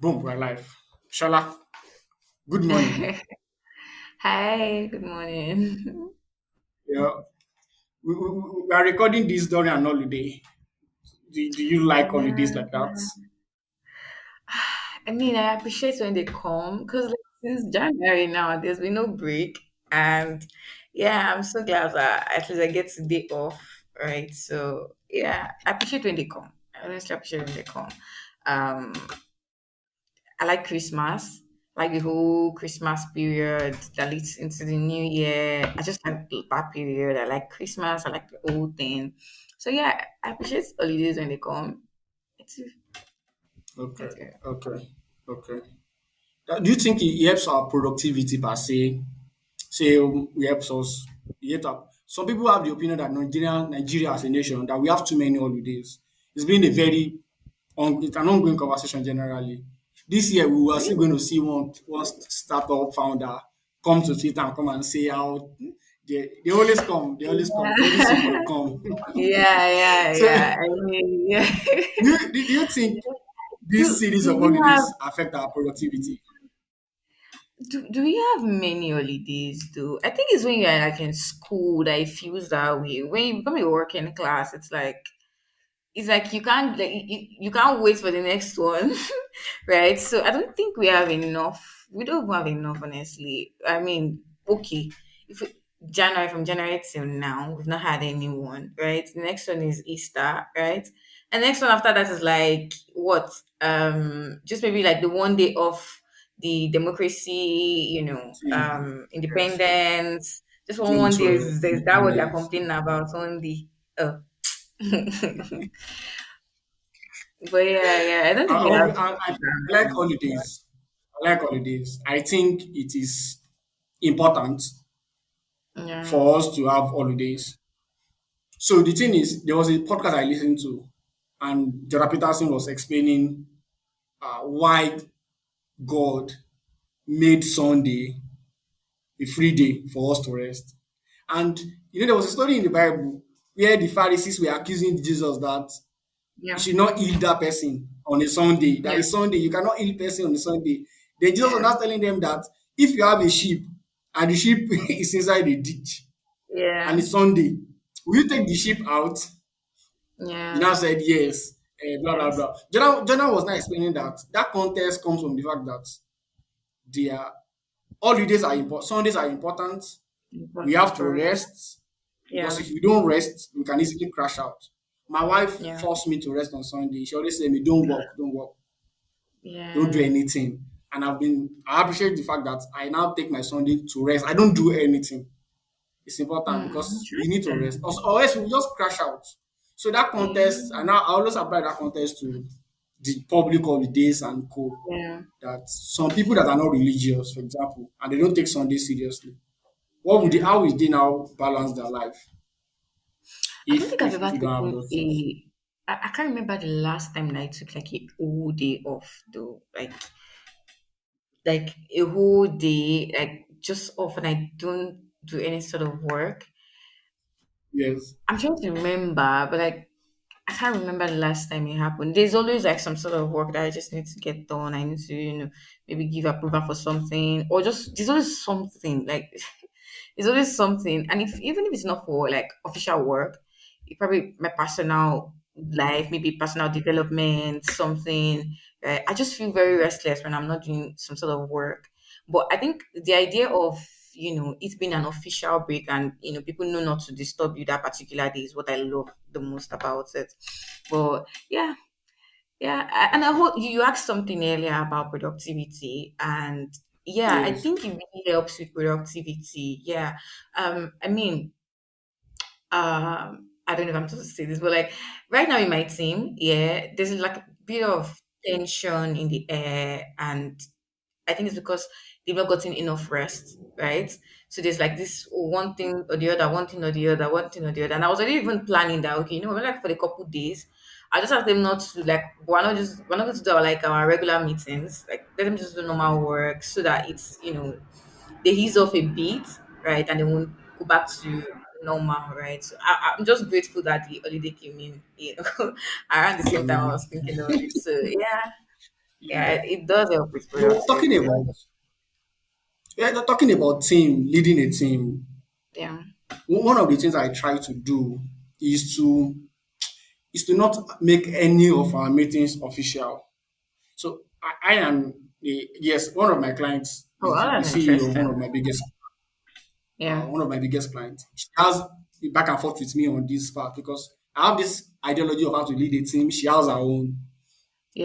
Boom, we're live. Shala, good morning. Hi, good morning. Yeah, we are recording this during an holiday. Do you like holidays Yeah, like that? I mean, I appreciate when they come because since January now, there's been no break, and yeah, I'm so glad that at least I get a day off, right? So yeah, I appreciate when they come. I honestly appreciate when they come. Um, I like Christmas, like the whole Christmas period that leads into the new year. I just like that period. I like Christmas. I like the whole thing. So yeah, I appreciate holidays when they come. It's Okay, it's good. okay, okay. Do you think it helps our productivity per se? Say it helps us. Some people have the opinion that Nigeria as a nation, that we have too many holidays. It's been a very it's an ongoing conversation generally. This year, we were still Really? going to see one startup founder come to Twitter and come and say how they always come, they always come. Every season Yeah. they come. Yeah, yeah, So, yeah. I mean, yeah. do you think this series do of we have holidays affect our productivity? do we have many holidays though? I think it's when you're like in school that it feels that way. When you become a working class, it's like you can't wait for the next one. Right? So I don't think we have enough. We don't have enough, honestly. I mean, okay, if we, January from January till now, we've not had anyone, right? The next one is Easter, right? And next one after that is like what? Just maybe like the one day of the democracy, Yes, independence. Just one day Victory, is that what they're independence. complaining about? One day. Oh. But yeah, yeah, I don't think we have. I like holidays. I like holidays. I think it is important Yeah, for us to have holidays. So the thing is, there was a podcast I listened to, and Jordan Peterson was explaining why God made Sunday a free day for us to rest. And there was a story in the Bible where the Pharisees were accusing Jesus that you yeah, should not heal that person on a Sunday. That yeah, is Sunday, you cannot heal person on a Sunday. Then Jesus was yeah, not telling them that if you have a sheep and the sheep is inside a ditch and yeah, it's Sunday, will you take the sheep out? He yeah, now said yes, blah blah yes, blah. Jonah was now explaining that that context comes from the fact that their holidays are important, Sundays are important. We important have to for rest. rest because Yeah, if we don't rest, we can easily crash out. My wife yeah, forced me to rest on Sunday. She always said me, "Don't work, don't work, don't do yeah. anything." And I appreciate the fact that I now take my Sunday to rest. I don't do anything. It's important because we need to rest, Interesting. or else we just crash out. So that Yeah, context, and I always apply that context to the public holidays and co. yeah, That some people that are not religious, for example, and they don't take Sunday seriously, yeah. how would they now balance their life I don't if think I've if ever you don't have taken those things? a. I can't remember the last time that I took like a whole day off though. Like a whole day, like just off, and I don't do any sort of work. Yes. I'm trying to remember, but like I can't remember the last time it happened. There's always like some sort of work that I just need to get done. I need to, maybe give approval for something, or just there's always something like there's always something. And if even if it's not for like official work, it probably my personal life, maybe personal development, something. Right? I just feel very restless when I'm not doing some sort of work. But I think the idea of it being an official break and people know not to disturb you that particular day is what I love the most about it. But yeah, yeah, and I hope you asked something earlier about productivity, and yeah, I Yes. think it really helps with productivity. Yeah, I mean, I don't know if I'm supposed to say this, but like right now in my team, yeah, there's like a bit of tension in the air, and I think it's because they've not gotten enough rest, right? So there's like this one thing or the other, one thing or the other, one thing or the other. And I was already even planning that, okay, maybe like for a couple days, I just asked them not to like we're not going to do our regular meetings. Like let them just do normal work so that it's they ease off a bit, right? And they won't go back to normal, right? So I'm just grateful that the holiday came in, around the same time I Mm. was thinking of it. So yeah, Yeah, Yeah. it does help with But talking productivity. about talking about team, leading a team, Yeah. one of the things I try to do is to not make any of our meetings official. So I am yes, one of my clients Oh, is the that's CEO of interesting. Yeah. one of my biggest clients. She has a back and forth with me on this part because I have this ideology of how to lead a team. She has her own.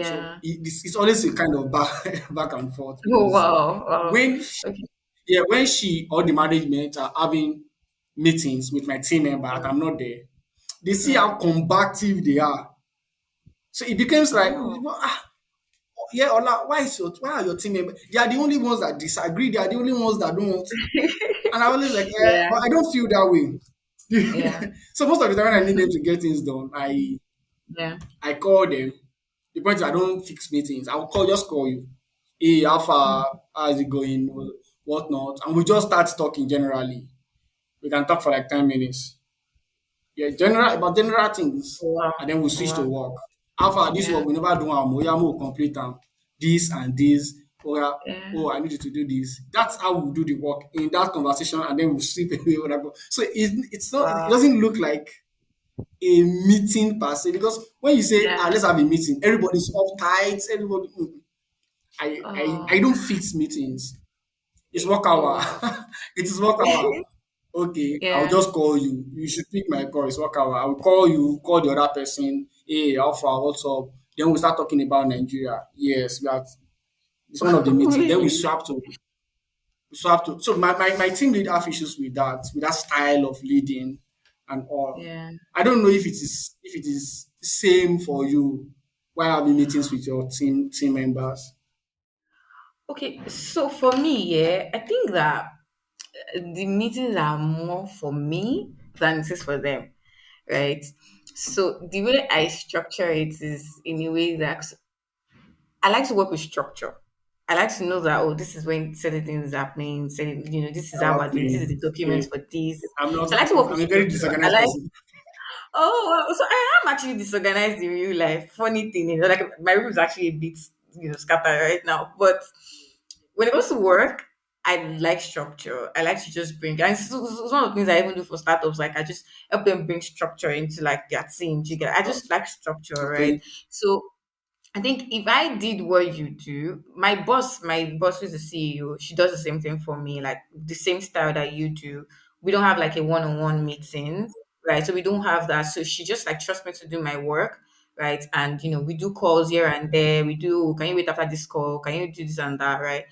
So Yeah. it's always a kind of back back and forth Oh, because wow. Wow. when Okay. when she or the management are having meetings with my team member and I'm not there, they see how Yeah. combative they are. So it becomes like, Oh. yeah, Ola, why are your team members? They are the only ones that disagree. They are the only ones that don't want. And I always like, Yeah. but I don't feel that way. Yeah. So most of the time when I need them to get things done, Yeah. I call them. The point is I don't fix meetings. I'll just call you. Hey, how Mm. far? How is it going? Whatnot. And we just start talking generally. We can talk for like 10 minutes. Yeah, general things. Wow. And then we switch to Wow. work. How far this Yeah. work we never do am. Oya mo complete them. This and this. Oya, Yeah. oh, I need you to do this. That's how we do the work in that conversation, and then we sleep away. Whatever. So it's not. It Wow. doesn't look like a meeting per se because when you say Yeah. let's have a meeting, everybody's uptight. Everybody. I Oh. don't fix meetings. It's work Oh, hour. wow. It is work hour. Okay, I'll Yeah. just call you. You should pick my call. It's work hour. I'll call you, call the other person. Hey, how far? What's up? Then we start talking about Nigeria. Yes, that it's one of the meetings. Then we Really? swap to. So my team lead have issues with that style of leading and all. Yeah. I don't know if it is same for you while having meetings with your team members. Okay. So for me, yeah, I think that the meetings are more for me than it is for them, right? So the way I structure it is in a way that I like to work with structure. I like to know that this is when certain things is happening. Certain, this is how we're doing. This is the Okay. documents Okay. for this. I'm not. So I like to work with I'm a very structure. I disorganized like. person. Oh, well, so I am actually disorganized in real life. Funny thing is, like my room is actually a bit, scattered right now. But when it comes to work, I like structure. I like to just bring, and it's one of the things I even do for startups. Like I just help them bring structure into like their team. Do you get it? I just like structure, right? Okay. So I think if I did what you do, my boss who's the CEO, she does the same thing for me, like the same style that you do. We don't have like a one-on-one meeting, right? So we don't have that. So she just like trusts me to do my work, right? And we do calls here and there. We do, can you wait after this call? Can you do this and that, right?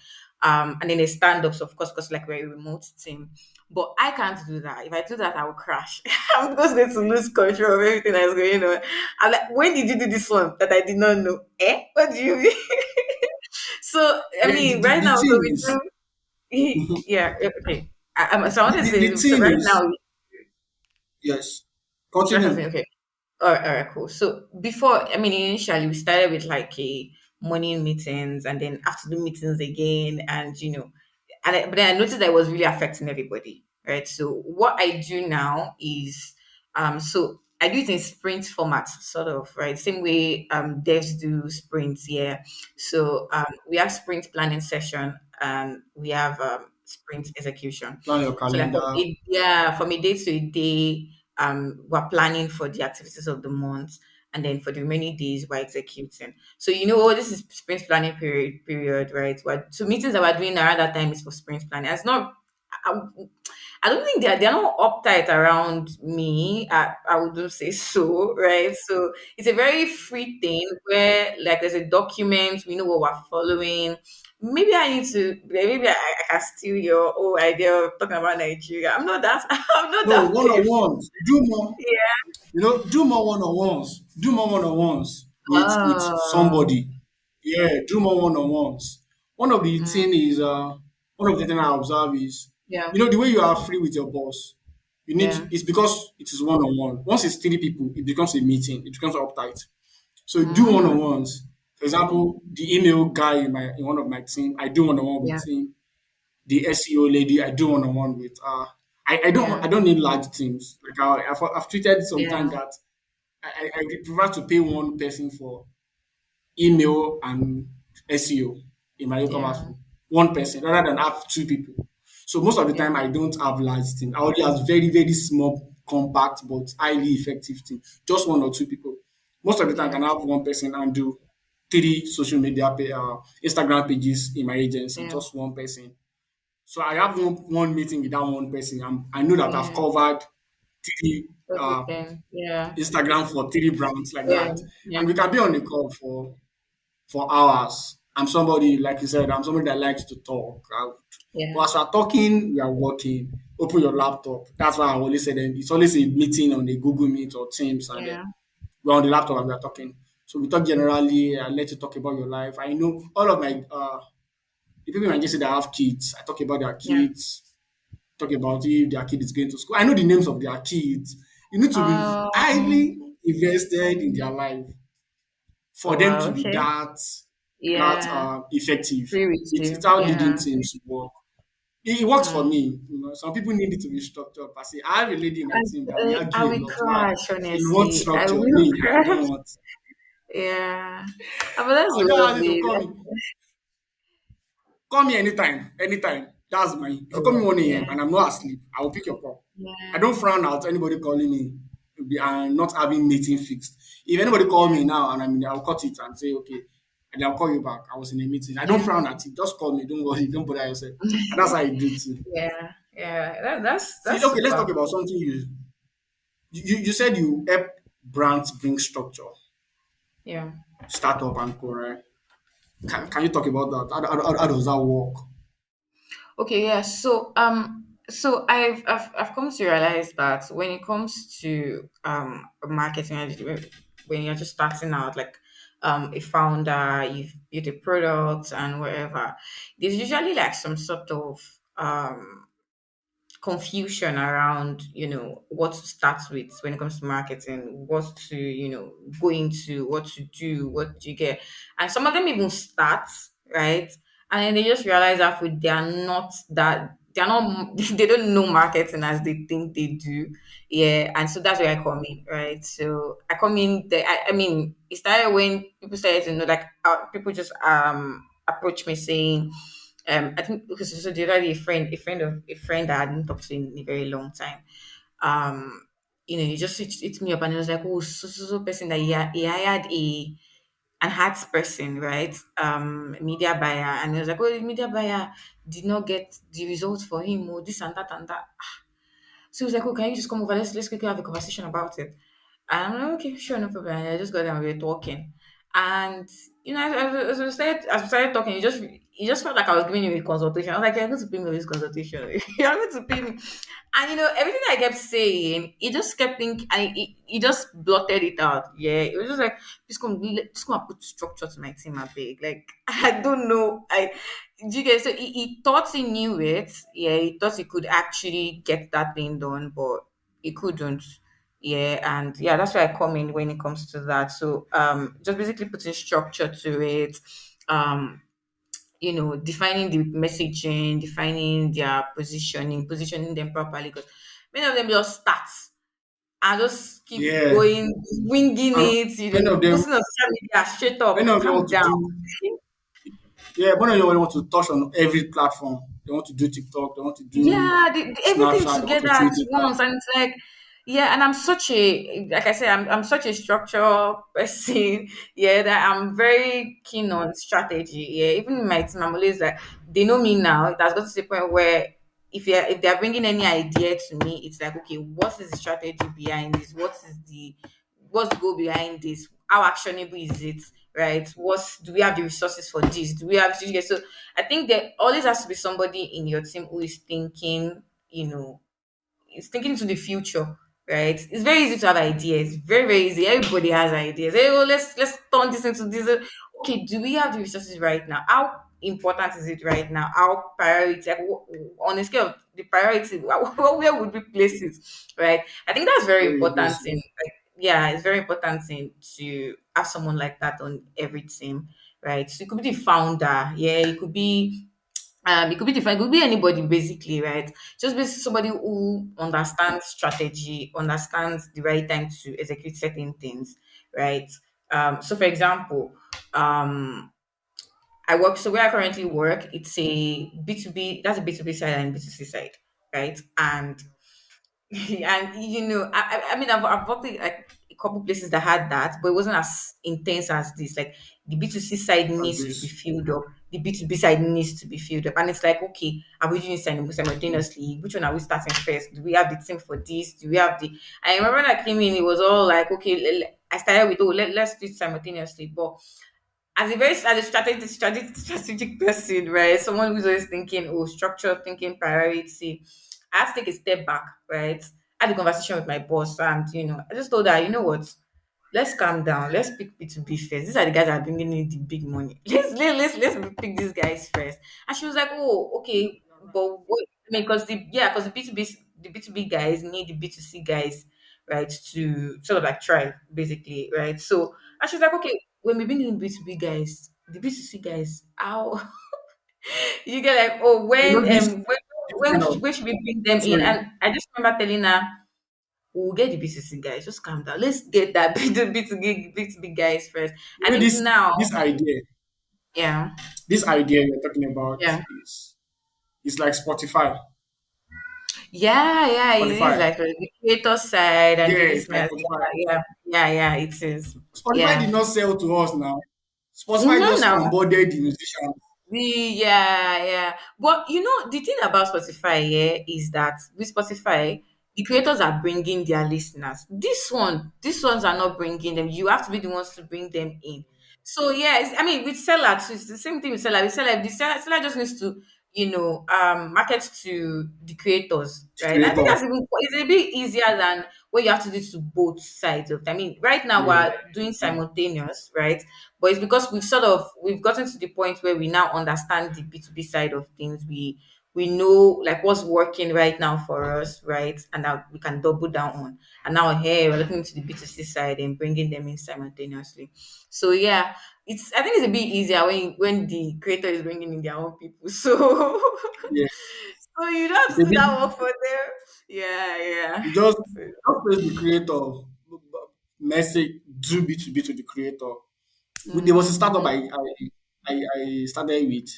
And then there's stand-ups, of course, because like we're a remote team. But I can't do that. If I do that, I will crash. I'm just going to lose control of everything that's going on. I'm like, when did you do this one that I did not know? Eh? What do you mean? So, I Yeah, mean, right the now, so thing we is, do, yeah, okay. So I want to the say, so thing right is, now, yes. should I say, Continue. okay. All right, cool. So before, I mean, initially we started with like a morning meetings and then afternoon meetings again, and but then I noticed that it was really affecting everybody, right? So what I do now is, so I do it in sprint format, sort of, right? Same way devs do sprints, yeah. So we have sprint planning session and we have sprint execution. Plan your So like calendar. from a day to a day, we're planning for the activities of the month, and then for the remaining days we're executing. So this is sprint planning period, right? So meetings that we're doing around that time is for sprint planning. It's not. I, I don't think they're not uptight around me. I wouldn't say so, right? So it's a very free thing where like there's a document, we know what we're following. Maybe I need to. Maybe I can steal your whole idea of talking about Nigeria. I'm not that. I'm not No, that one on playful. ones. Do more. Yeah. Do more one on ones. Do more one on ones with Oh. somebody. Yeah, do more one on ones. Mm, One of the thing I observe is yeah. the way you are free with your boss. Yeah. It's because it is one on one. Once it's three people, it becomes a meeting. It becomes uptight. So do one on Mm, ones. For example, the email guy in one of my team, I do one on one yeah. with him. The SEO lady, I do one on one with. Yeah. I don't need large teams. Like I've tweeted Yeah. sometimes that I prefer to pay one person for email and SEO in my e-commerce Yeah. flow. One person rather than have two people. So most of the Yeah. time I don't have large team. I only have very, very small, compact but highly effective team. Just one or two people. Most of the time I Yeah. can have one person and do three social media Instagram pages in my agency, Yeah. just one person. So I have one meeting with that one person. I know that I've Yeah. covered three Everything. Yeah. Instagram for three brands like Yeah. that. Yeah. And we can be on the call for hours. I'm somebody, like you said, I'm somebody that likes to talk. But Yeah. as we're talking, we are working. Open your laptop. That's why I always say then it's always a meeting on the Google Meet or Teams, and then Yeah. we're on the laptop and we're talking. So we talk generally. I let you talk about your life. I know all of my the people in my agency that have kids. I talk about their Yeah. kids. Talk about if their kid is going to school. I know the names of their kids. You need to be highly invested in their life for Oh them wow. to be Okay. that Yeah. effective. Agree with It's you. how leading Yeah. teams work. It works for Mm. me. Some people need it to be structured. I say I have a lady in my team that we I argue a will lot. Why? crash, She wants honestly. I structure. will Me, I don't crash. want. Yeah. But that's I'll just ask you to lovely. call me. Call me anytime. Anytime. That's my. If you call me Oh, 1 yeah. a.m. and I'm not asleep, I will pick your call. I Yeah. don't frown out anybody calling me and not having meeting fixed. If anybody call Yeah. me now and I'll cut it and say, okay, and I'll call you back. I was in a meeting. I don't Yeah. frown at it. Just call me. Don't worry. Don't bother yourself. And that's how I do too. Yeah. Yeah. That's See, okay, let's super. talk about something you said you help brands bring structure, Yeah. startup and co, right? Can you talk about that? How does that work? Okay, yeah. So I've come to realize that when it comes to marketing, when you're just starting out, like a founder, you've built a product and wherever, there's usually like some sort of confusion around what to start with when it comes to marketing, what to go into, what to do, what do you get. And some of them even start, right, and then they just realize after they're not they don't know marketing as they think they do. Yeah, and so that's where I come in, right? So I come in there. I mean, it started when people started to know, like, people just approach me saying, I think because so the other day a friend that I hadn't talked to in a very long time. Um, he just hit me up and he was like, "Oh, so person that he hired an arts person, right? Media buyer," and he was like, "Oh, the media buyer did not get the results for him, or this and that and that." So he was like, "Oh, can you just come over? Let's quickly have a conversation about it." And I'm like, "Okay, sure, no problem." And I just got there and we were talking. And as we started talking, he just felt like I was giving him a consultation. I was like, "You're going to pay me for this consultation. You're going to pay me." And everything I kept saying, he just kept thinking, and he just blotted it out. Yeah. It was just like, just come and put structure to my team, I beg. Like, I don't know. Do you get, so he thought he knew it. Yeah, he thought he could actually get that thing done, but he couldn't. Yeah, and yeah, that's where I come in when it comes to that. So just basically putting structure to it, um, defining the messaging, defining their positioning them properly, because many of them just start and just keep Yeah, going, winging and it, many of them, posting on social media straight many up, of them calm want to down. do. Yeah, many of them want to touch on every platform. They want to do TikTok. They want to do Yeah, everything Snapchat. They want to together do at Twitter. once, and it's like, yeah, and I'm such a, like I said, I'm such a structural person. Yeah, that I'm very keen on strategy. Yeah, even in my team, I'm always like, they know me now. It has got to the point where if they're bringing any idea to me, it's like, okay, what is the strategy behind this? What's the goal behind this? How actionable is it? Right? Do we have the resources for this? Do we have so I think there always has to be somebody in your team who is thinking, it's thinking to the future, right? It's very easy to have ideas. Very, very easy. Everybody has ideas. Hey, oh, let's turn this into this. Okay, do we have the resources right now? How important is it right now? How priority, like, on a scale of the priority, where would we place it? Right? I think that's very Where you important place it? in, like, yeah, it's very important in to have someone like that on every team, right? So it could be the founder, yeah, it could be different. It could be anybody, basically, right? Just basically somebody who understands strategy, understands the right time to execute certain things, right? So, for example, um, I work, so where I currently work, it's a B2B, that's a B2B side and B2C side, right? And and I mean, I've worked in like a couple places that had that, but it wasn't as intense as this. Like the B2C side As needs to be this. filled up, the B2B side needs to be filled up, and it's like, okay, are we doing simultaneously? Which one are we starting first? Do we have the team for this? Do we have the? I remember when I came in, it was all like, okay, I started with, let's do it simultaneously, but as a strategic person, right? Someone who's always thinking, oh, structure, thinking, priority. I had to take a step back, right? I had a conversation with my boss, and I just told her, you know what? Let's calm down. Let's pick B2B first. These are the guys that are bringing in the big money. Let's pick these guys first. And she was like, oh, okay, but what? I mean, because the B2B guys need the B2C guys, right, to sort of like try, basically, right? So, and she's like, okay, when we bring in B2B guys, the B2C guys, how you get like, oh, This kind of, when should we bring them in? sorry, And I just remember telling her, we'll get the B2C guys, just calm down. Let's get that B2B guys first. you I know, think this now, this idea, yeah, this idea you're talking about yeah, is like Spotify. yeah, it is Spotify. like the creator side and the Yeah, it's like listeners. Spotify. Yeah, it is. Spotify did Yeah. not sell to us now. Spotify Mm-hmm, just now. onboarded the musicians. Yeah. But the thing about Spotify, yeah, is that with Spotify, the creators are bringing their listeners. These ones are not bringing them. You have to be the ones to bring them in. So yeah, I mean, with seller too, it's the same thing with seller. With seller, the seller just needs to, market to the creators, The right? I think creator. that's even it's a bit easier than what you have to do to both sides of it. I mean, right now Yeah. we're doing simultaneous, right? But it's because we've gotten to the point where we now understand the B2B side of things. We know like what's working right now for us, right? And now we can double down on. And now here we're looking into the B2C side and bringing them in simultaneously. So yeah, I think it's a bit easier when the creator is bringing in their own people. So Yeah. so you don't have It's to a do bit, that work for them. Yeah. you So, just praise the creator, message, do B2B to the creator. There was a startup mhm. I started with.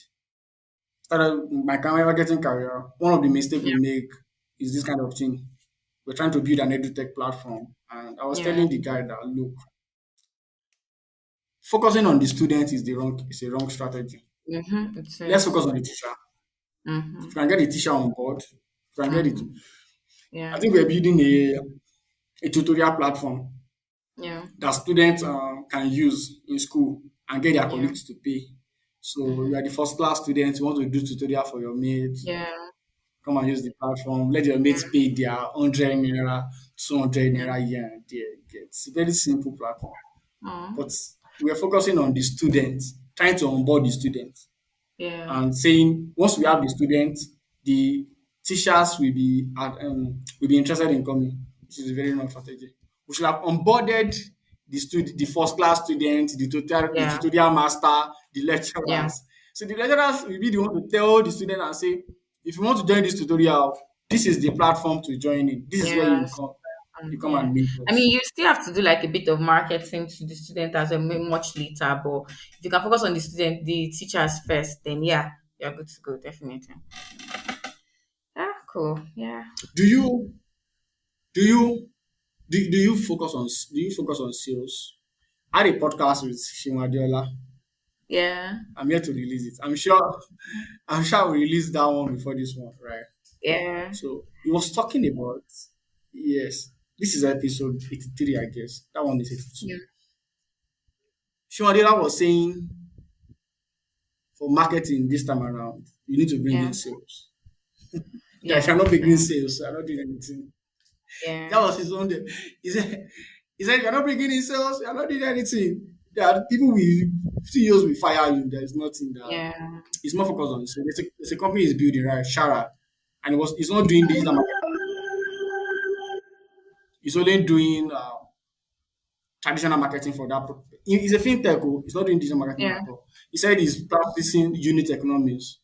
Started my marketing career. One of the mistakes we Yeah, make is this kind of thing. We're trying to build an edutech platform. And I was yeah. telling the guy that, look, focusing on the student is a wrong strategy. Mm-hmm. It Let's says. focus on the teacher. Mm-hmm. If you can get the teacher on board, if you can get it. Mm-hmm. I Yeah. think we're building a tutorial platform Yeah. that students can use in school and get their Yeah. colleagues to pay. So you Mm-hmm. are the first class student, you want to do tutorial for your mates, Yeah. come and use the platform, let your Yeah. mates pay their 100 naira, 200 Yeah. naira here and there. It's a very simple platform. Oh. But we're focusing on the students, trying to onboard the students. Yeah. And saying once we have the students, the teachers will be interested in coming. This is a very wrong strategy. We should have onboarded the first class students, the Yeah. tutorial master, the Yeah. lecturers. So the lecturers will be the one to tell the student and say, if you want to join this tutorial, this is the platform to join in. This is where Yes. you come Yeah. and meet I mean, us. you still have to do like a bit of marketing to the student as well, much later. But if you can focus on the teachers first, then yeah, you're good to go. Definitely. Ah, cool. Yeah. Do you do you do you focus on sales? I had a podcast with Shimadiola. Yeah. I'm here to release it. I'm sure I'll release that one before this one, right? Yeah. So he was talking about, yes, this is episode 83, I guess. That one is 82. Yeah. Shimadiola was saying for marketing this time around, you need to bring in Yeah. sales. That if you're Yeah. not bringing True. sales, you're not doing anything. That Yeah. was his own day. He said, you're not bringing in sales, you're not doing anything. There are people with CEOs will fire you. There is nothing that Yeah. it's more focused on. So there's a company is building, right? Shara. And it's not doing digital marketing. It's only doing traditional marketing for that. It's a fintech. Oh, it's not doing digital marketing Yeah. at all. He said he's practicing unit economics.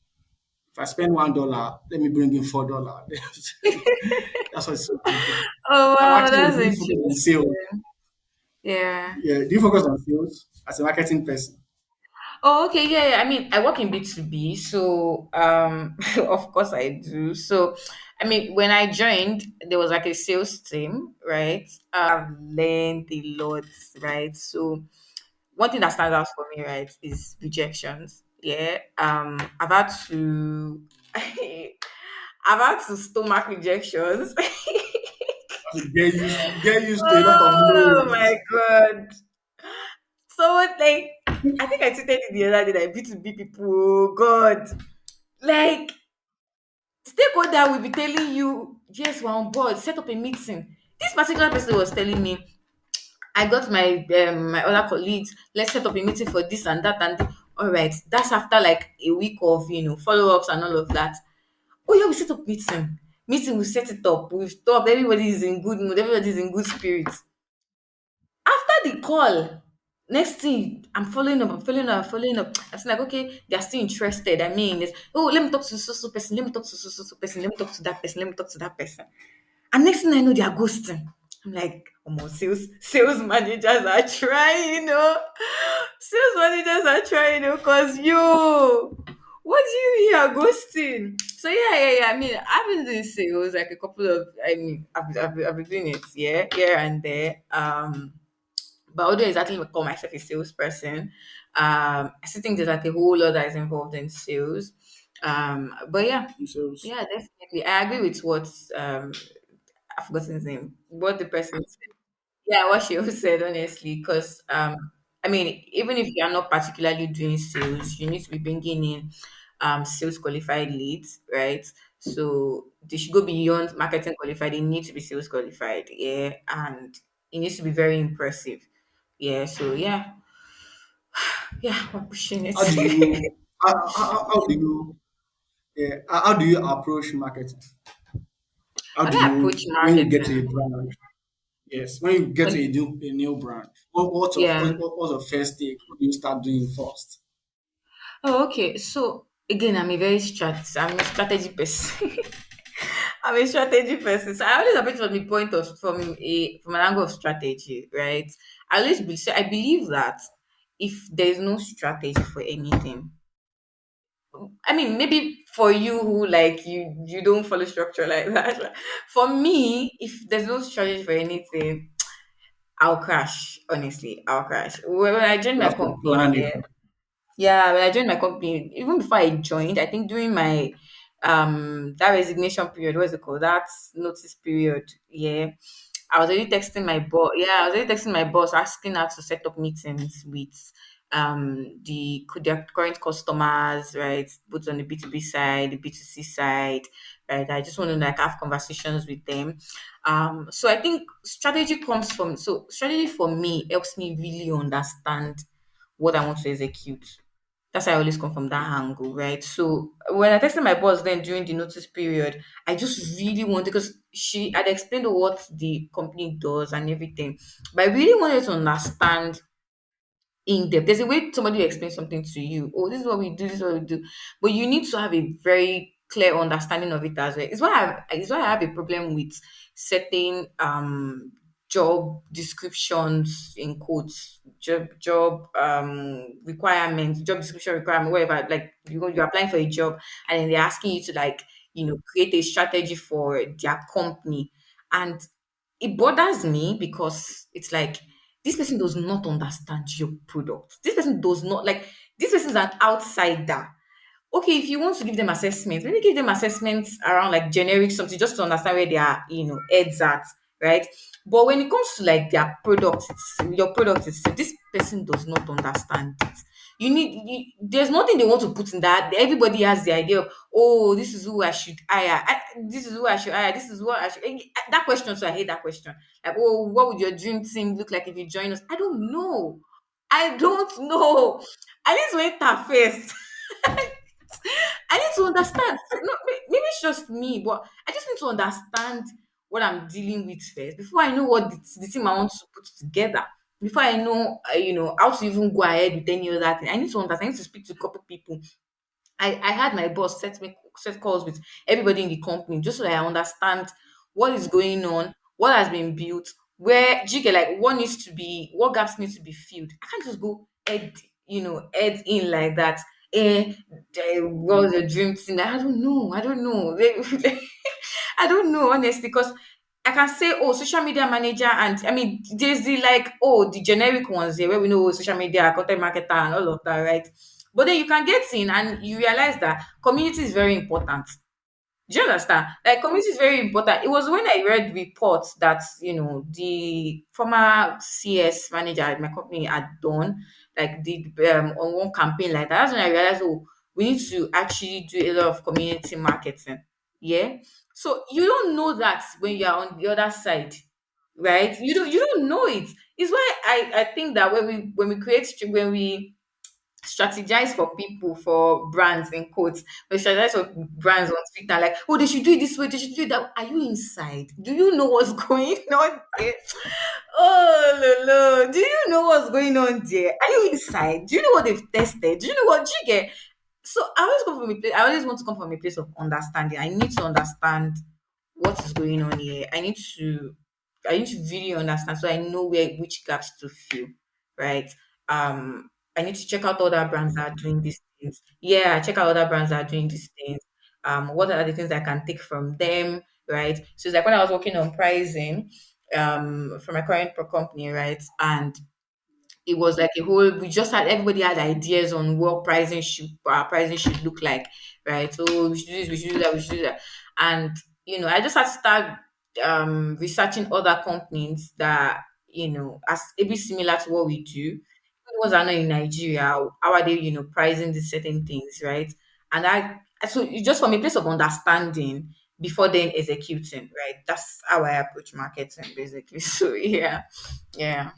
If I spend $1, let me bring in $4. That's what it's focused on. Oh I'm wow, actually that's really focused on sales. interesting. Yeah. Yeah. Do you focus on sales as a marketing person? Oh, okay, yeah, yeah. I mean, I work in B2B, so of course I do. So I mean, when I joined, there was like a sales team, right? I've learned a lot, right? So one thing that stands out for me, right, is rejections. Yeah. I've had to I've had to stomach rejections. Get used to a lot of Oh my no's. god. So like I think I tweeted it the other day that B2B people, oh God. Like stakeholder will be telling you, yes, we're on board, set up a meeting. This particular person was telling me, I got my other colleagues, let's set up a meeting for this and that and all right. That's after like a week of follow-ups and all of that. Oh yeah, we set up meeting. Meeting, we set it up. We've talked, everybody is in good mood, everybody is in good spirits. After the call, next thing I'm following up. I was like, okay, they're still interested. I mean, oh, let me talk to so person, let me talk to so person, let me talk to that person, let me talk to that person. And next thing I know, they are ghosting. I'm like, oh my sales managers are trying, Sales managers are trying, because what do you hear ghosting? So yeah. I mean, I've been doing sales like a couple of. I mean, I've been doing it, yeah, here and there. But I wouldn't exactly call myself a salesperson. I still think there's like a whole lot that is involved in sales. But yeah, So yeah, definitely. I agree with what I've forgotten his name. What the person said. Yeah, what she also said, honestly, because I mean, even if you are not particularly doing sales, you need to be bringing in sales qualified leads, right? So they should go beyond marketing qualified. They need to be sales qualified, yeah, and it needs to be very impressive, yeah. So yeah, we're pushing it. how do you how do you how do you approach marketing? How How do do I approach you when you get to a marketing? branch? Yes, when you get to When, a new branch, yeah. what's the first thing? What do you start doing first? Oh, okay. So again, I'm a strategy person. I'm a strategy person. So I always approach from the point of from an angle of strategy, right? I believe that if there is no strategy for anything, I mean, maybe for you who like you don't follow structure like that. For me, if there's no strategy for anything, I'll crash. Honestly, I'll crash. When I joined You my have to company, plan it. yeah, yeah, when I joined my company, even before I joined, I think during my that resignation period, what's it called? That notice period, yeah. I was already texting my boss. Yeah, I was already texting my boss asking her to set up meetings with their current customers, right? Both on the B2B side, the B2C side, right? I just want to like have conversations with them. So I think strategy for me helps me really understand what I want to execute. That's why I always come from that angle, right? So when I texted my boss then during the notice period, I just really wanted because she had explained what the company does and everything, but I really wanted to understand in depth. There's a way somebody will explain something to you. Oh, this is what we do. This is what we do. But you need to have a very clear understanding of it as well. It's why I have a problem with setting job descriptions in quotes, job description requirement, whatever. Like you're applying for a job and then they're asking you to like create a strategy for their company, and it bothers me because it's like this person does not understand your product. This person does not like this person is an outsider. Okay, if you want to give them assessments, maybe give them assessments around like generic something just to understand where their heads at, right? But when it comes to like their product, your product is this person does not understand it. There's nothing they want to put in that. Everybody has the idea of, oh, this is who I should hire. This is who I should hire. This is what I should. That question, so I hate that question. Like, oh, what would your dream team look like if you join us? I don't know. I don't know. I need to enter first. I need to understand. No, maybe it's just me, but I just need to understand what I'm dealing with first before I know what the team I want to put together. Before I know, how to even go ahead with any other thing. I need to understand. I need to speak to a couple people. I had my boss set calls with everybody in the company just so that I understand what is going on, what has been built, where like what gaps need to be filled. I can't just go head, head in like that. What's your dream thing? I don't know. I don't know. I don't know honestly, because I can say, oh, social media manager, and I mean, there's the like, oh, the generic ones here where we know social media, content marketer, and all of that, right? But then you can get in and you realize that community is very important. Do you understand? Like community is very important. It was when I read reports that the former CS manager at my company had done, like did on one campaign like that. That's when I realized, oh, we need to actually do a lot of community marketing. Yeah. So you don't know that when you are on the other side, right? You don't know it. It's why I think that when we strategize for people, for brands in quotes, we strategize for brands on Twitter, like, oh, they should do it this way, they should do it that. Are you inside? Do you know what's going on there? Oh, Lolo, do you know what's going on there? Are you inside? Do you know what they've tested? Do you know what you get? So I always want to come from a place of understanding. I need to understand what is going on here. I need to really understand so I know which gaps to fill, right? I need to check out other brands that are doing these things. Yeah, check out other brands that are doing these things. What are the things I can take from them, right? So it's like when I was working on pricing, for my current company, right? And it was like a whole we just had everybody had ideas on what pricing should look like, right? So we should do this, we should do that, we should do that. And I just had to start researching other companies that as a bit similar to what we do. The ones that are not in Nigeria, how are they pricing these certain things, right? And so it's just from a place of understanding before then executing, right? That's how I approach marketing basically. So yeah. Yeah.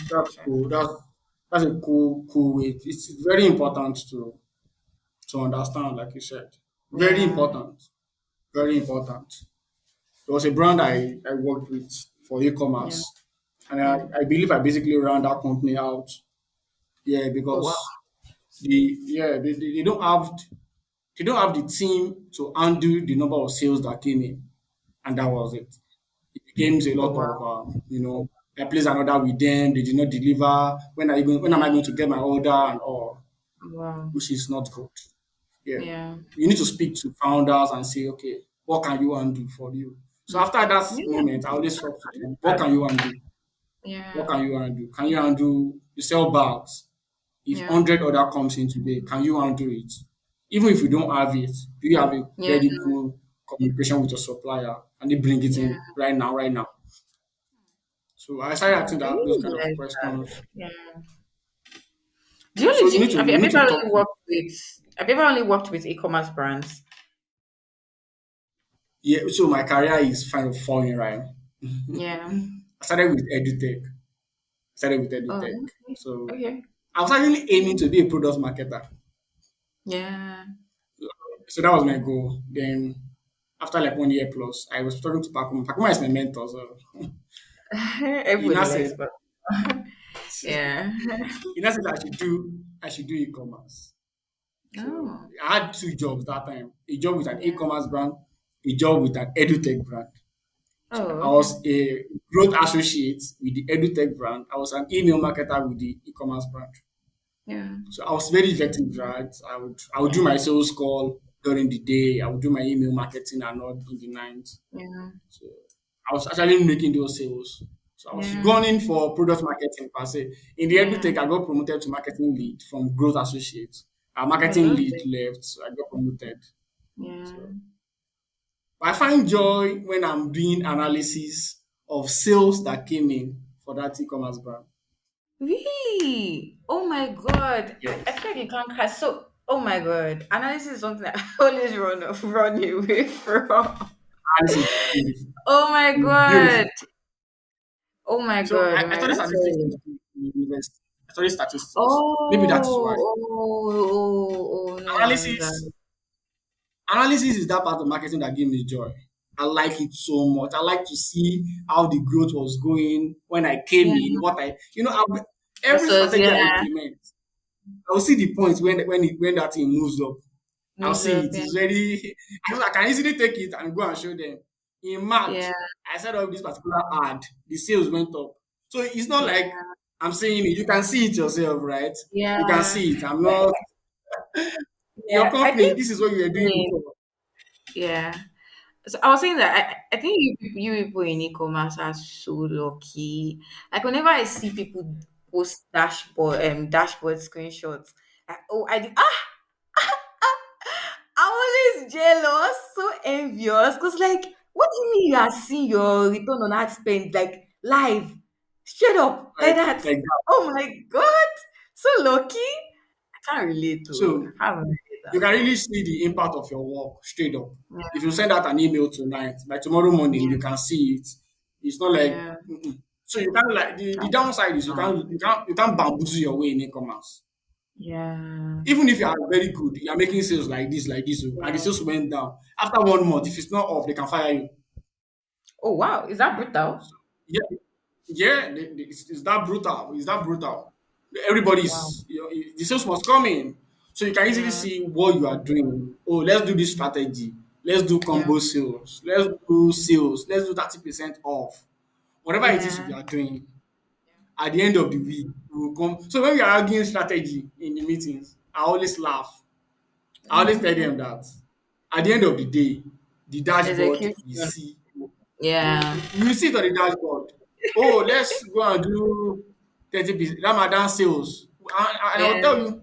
That's cool. That's a cool way. It's very important to understand, like you said. Very Yeah. important. Very important. There was a brand I worked with for Yeah. e-commerce, and I, Yeah. I believe I basically ran that company out. Yeah, Oh wow. because they don't have the team to undo the number of sales that came in, and that was it. It became a Oh lot wow. of I placed an order with them. They did not deliver. When am I going to get my order and all, Wow. which is not good. Yeah, Yeah. you need to speak to founders and say, okay, what can you undo for you? So Mm. after that Yeah. moment, I always talk to I like them. What that. can you undo? What Yeah. can you undo? Can you undo you sell bags? If Yeah. 100 order comes in today, can you undo it? Even if you don't have it, do you have a Yeah. very cool communication with your supplier and they bring it Yeah. in right now, right now? So I started Yeah. asking I those really kind of like that. questions. Yeah. So you need to Have you you need ever to only talk to. worked with e-commerce brands? Yeah, so my career is kind of falling right. Yeah. I started with edutech. Started with Oh, edutech. okay. So Okay. I was actually aiming to be a product marketer. Yeah. So that was my goal. Then after like 1 year plus, I was talking to Pakuma. Pakuma is my mentor. So he now Everybody likes said but yeah. he now said I should do e-commerce. So Oh. I had two jobs that time. A job with an Yeah. e-commerce brand, a job with an edutech brand. So Oh, I okay. was a growth associate with the edutech brand. I was an email marketer with the e-commerce brand. Yeah. So I was very effective, right? I would do my sales call during the day. I would do my email marketing and all in the night. Yeah. So I was actually making those sales. So I was Yeah. going in for product marketing per se. In the Yeah. edutech, I got promoted to marketing lead from growth associate. Our Oh, marketing lead lovely. left, so I got promoted. Yeah. So I find joy when I'm doing analysis of sales that came in for that e-commerce brand. Really? Oh my god. I Yes. feel like you can't catch so oh my god. Analysis is something I always run away from. Analysis is beautiful. Oh my It's god. beautiful. Oh my So god. I, Oh I my studied that's statistics so in university. I studied statistics. Maybe that is why. no wonder. Analysis Analysis is that part of marketing that gives me joy. I like it so much. I like to see how the growth was going when I came Yeah. in. Every Versus strategy I yeah. implement, I will see the points when that thing moves up. I'll Moves see up, it. yeah. It's very. I can easily take it and go and show them. In Yeah. March, I set up this particular ad. The sales went up. So it's not Yeah. like I'm saying it. You can see it yourself, right? You can Yeah. see it. I'm not your Yeah. I company. think This is what you were doing before. yeah. So I was saying that I think you people in e-commerce are so lucky. Like whenever I see people post dashboard screenshots, like, oh I did I'm always jealous, so envious. Cause like, what do you mean you are seeing your return on ad spend like live, straight up like that? Like that. Oh my god, so lucky. I can't relate to. So I can't relate you at can really all. see the impact of your work straight up. If Yeah, you send out an email tonight, by tomorrow morning you yeah, can see it. It's not like yeah. so you can't like the That's downside is wow. you can't bamboozle your way in e-commerce. Yeah, Even if you are very good, you are making sales like this, oh, and the yeah. sales went down. After 1 month, if it's not off, they can fire you. Oh wow, is that brutal? Yeah, yeah, it's that brutal. It's that brutal. Wow. Everybody's, the sales must come in. So you can easily Yeah, see what you are doing. Oh, let's do this strategy. Let's do yeah, combo sales. Let's do sales. Let's do 30% off. Whatever it is yeah, we are doing, at the end of the week, we will come. So when we are arguing strategy in the meetings, I always laugh. I always tell them that at the end of the day, the dashboard we execution. see, Yeah, we see it on the dashboard. Oh, let's go and do 30%. Ramadan sales. And I'll yeah. tell you,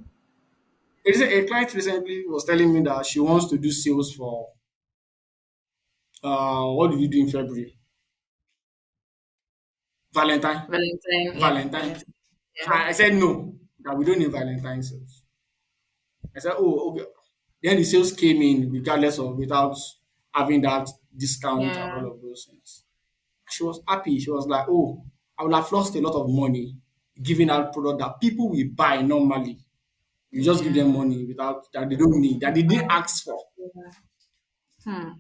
a client recently was telling me that she wants to do sales for, what do you do in February? Valentine. Valentine. Yeah, Valentine. Valentine. So Yeah, I said no, that we don't need Valentine sales. I said, oh, okay. Then the sales came in regardless of without having that discount and yeah, all of those things. She was happy. She was like, oh, I would have lost a lot of money giving out product that people will buy normally. You just give them yeah. money without that they don't need, that they didn't ask for. Yeah. Hmm.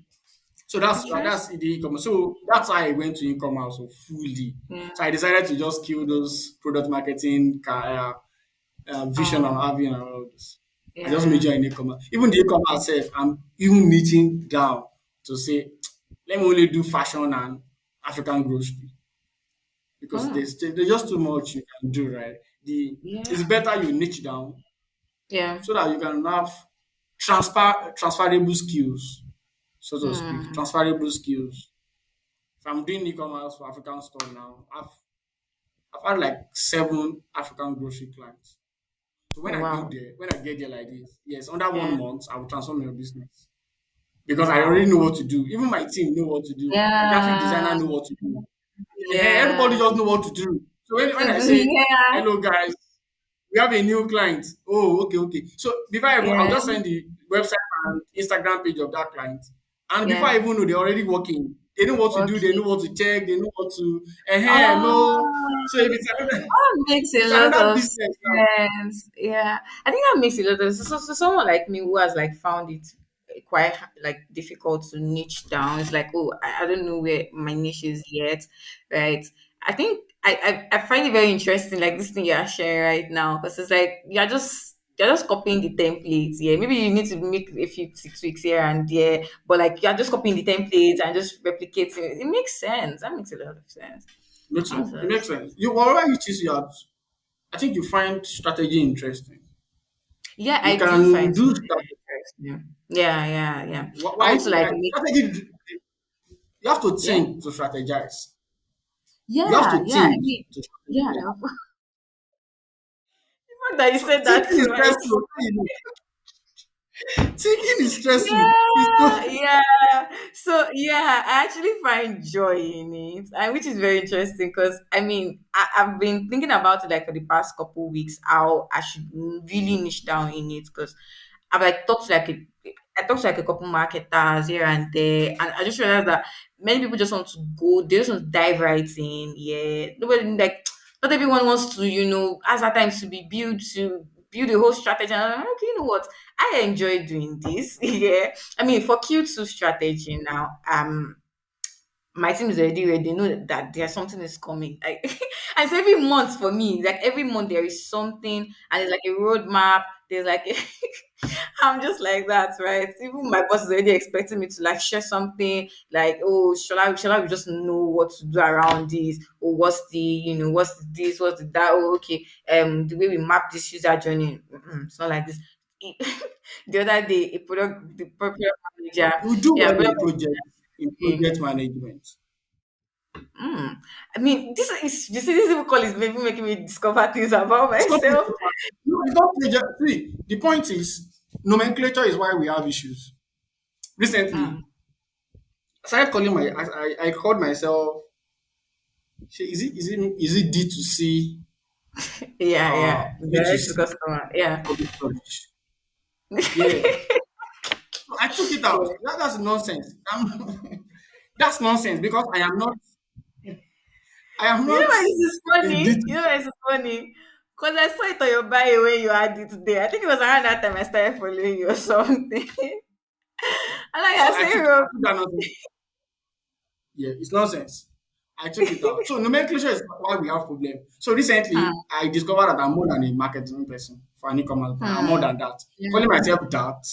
So that's Interesting. the e-commerce. So that's why I went to e-commerce so fully. Yeah. So I decided to just kill those product marketing vision I'm Oh, having and all of this. I just yeah. major in e-commerce. Even the e-commerce self, I'm even niching down to say, let me only do fashion and African grocery because Hmm. there's just too much you can do, right? Yeah. It's better you niche down Yeah. so that you can have transferable skills, so to speak, Hmm. transferable skills. If I'm doing e-commerce for African store now, I've had like 7 African grocery clients. So Oh, wow. when I get there like this, yes, under Yeah. 1 month, I will transform your business because I already Wow. know what to do. Even my team know what to do. My graphic designer Yeah. know what to do. Everybody Yeah. just know what to do. So when To I do, say, yeah. hello guys, we have a new client. Oh, okay, okay. So before I even, I'll Yeah. just send the website and Instagram page of that client. And before I Yeah. even know, they're already working. They know what to do. They know Okay. what to check. They know what to, no. Oh. So if it's another, That makes if a it's lot another of business now, sense. Yeah, I think that makes a lot of sense. So someone like me who has like found it quite like difficult to niche down. It's like, oh, I don't know where my niche is yet, right? I think I find it very interesting, like this thing you're sharing right now, because it's like you're just copying the templates. Yeah, maybe you need to make a few tweaks here and there, but like you're just copying the templates and just replicating it. It makes sense. That makes a lot of sense. makes sense. That's It what makes sense. You whatever it is you have, I think you find strategy interesting. Yeah, You I do can find do strategy strategy. interesting. Yeah, yeah, yeah. I Why? want to like Why? make Strategy. You have to yeah, think to strategize. You have yeah, to yeah. I think mean, to yeah. strategize. The fact that you So said that thinking is too, right? stressful. Thinking is stressful. It's Yeah, so yeah. So yeah, I actually find joy in it, and which is very interesting because I mean, I've been thinking about it like for the past couple weeks how I should really niche down in it because I've like I talked to like a couple marketers here and there, and I just realized that many people just want to go, they just want to dive right in. Yeah, nobody like not everyone wants to, has that time to be built to build a whole strategy. And I'm like, okay, you know what? I enjoy doing this. Yeah. I mean, for Q2 strategy now, my team is already ready. They know that there's something is coming. Like, and so every month for me, like every month there is something, and there's like a roadmap. There's like I'm just like that, right? Even my boss is already expecting me to like share something like, oh, shall I just know what to do around this? Or what's the, what's this, what's the that? Oh, okay. The way we map this user journey, it's not like this. The other day, the product manager, You do yeah, well product in manager, project management. I mean, this is you see, this even call is maybe making me discover things about It's not myself. no, it's not project. See, the point is nomenclature is why we have issues. Recently, Mm. I started calling I called myself. Is it D2C Yeah, yeah. Direct to B2C customer. Yeah. public storage? Yeah. So I took it out. Yeah. That's nonsense. That's nonsense because I am You know not why this is a funny? You know D2C. why this is funny? Because I saw it on your bio when you had it today. I think it was around that time I started following you or something. And like So I say, Rob. I took that nonsense. Yeah, it's nonsense. I took it out. So nomenclature is why we have problem. So Hmm. recently, I discovered that I'm more than a marketing person for an e-commerce brand. I'm more Hmm. than that. Yeah. Calling myself that,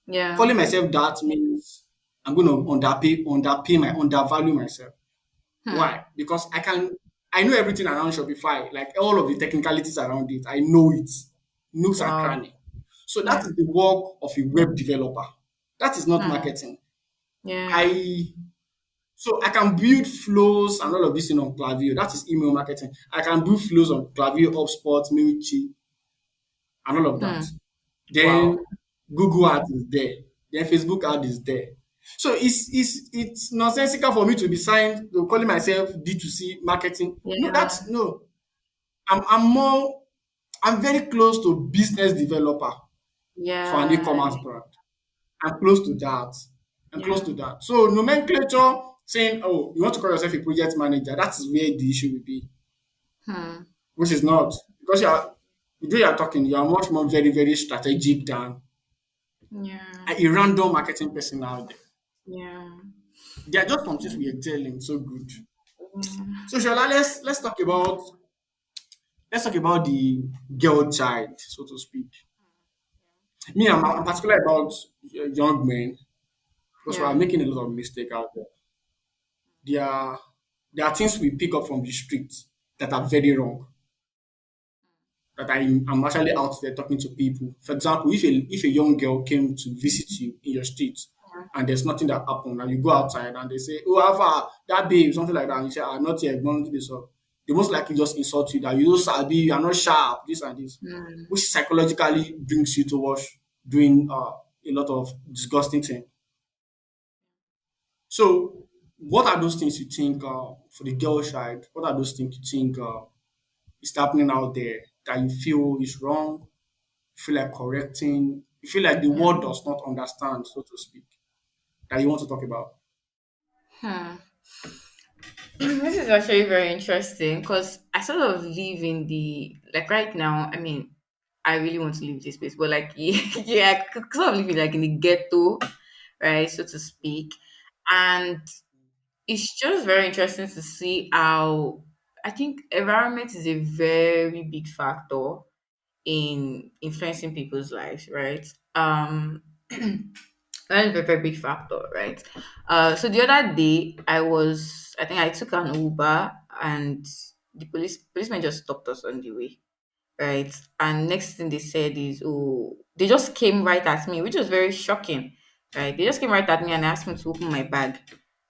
Yeah. calling myself that means I'm going to undervalue myself. Hmm. Why? Because I know everything around Shopify, like all of the technicalities around it. I know it, nooks and Wow. cranny. So that Yeah. is the work of a web developer. That is not Hmm. marketing. Yeah. I So I can build flows and all of this thing on Klaviyo. That is email marketing. I can build flows on Klaviyo, HubSpot, Mailchimp, and all of that. Hmm. Then Wow. Google Ads is there. Then Facebook ad is there. So it's nonsensical for me to be signed to calling myself D2C marketing. No, Yeah. that's no. I'm very close to business developer for an Yeah. e-commerce brand. I'm close to that. I'm close Yeah. to that. So nomenclature saying, oh, you want to call yourself a project manager, that is where the issue will be, Hmm. which is not. Because the way you're talking, you are much more very, very strategic than Yeah. a random marketing person out there. Yeah. There are just some things we excel in so good. Yeah. So Shola, let's talk about the girl child, so to speak. Me, I'm particular about young men because we are Yeah. making a lot of mistake out there. There are there are things we pick up from the street that are very wrong. That I'm actually out there talking to people. For example, if a young girl came to visit you in your street and there's nothing that happened, and you go outside and they say, "Oh, how far that babe," something like that, and you say, "Ah, not yet, going to this up," they most likely just insult you that you don't sabi, you are not sharp, this and this, Hmm. which psychologically brings you towards doing a lot of disgusting things. So, what are those things you think for the girl child? What are those things you think is happening out there that you feel is wrong? You feel like correcting? You feel like the world Hmm. does not understand, so to speak, that you want to talk about? Hmm. This is actually very interesting because I sort of live in the like right now. I mean, I really want to leave this place, but like yeah, I sort of living like in the ghetto, right, so to speak, and it's just very interesting to see how I think environment is a very big factor in influencing people's lives, right? That is a very big factor, right? So the other day, I think I took an Uber, and the policeman just stopped us on the way, right? And next thing they said is, oh, they just came right at me, which was very shocking, right? They just came right at me and asked me to open my bag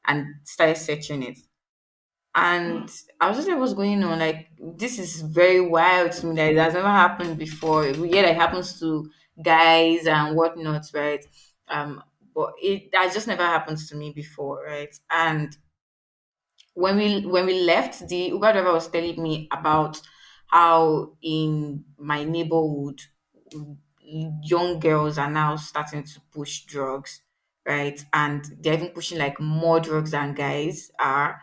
and started searching it. And I was just like, what's going on? Like, this is very wild to me. That it has never happened before. Yeah, it happens to guys and whatnot, right? But it that just never happened to me before, right? And when we left, the Uber driver was telling me about how in my neighborhood young girls are now starting to push drugs, right? And they're even pushing like more drugs than guys are.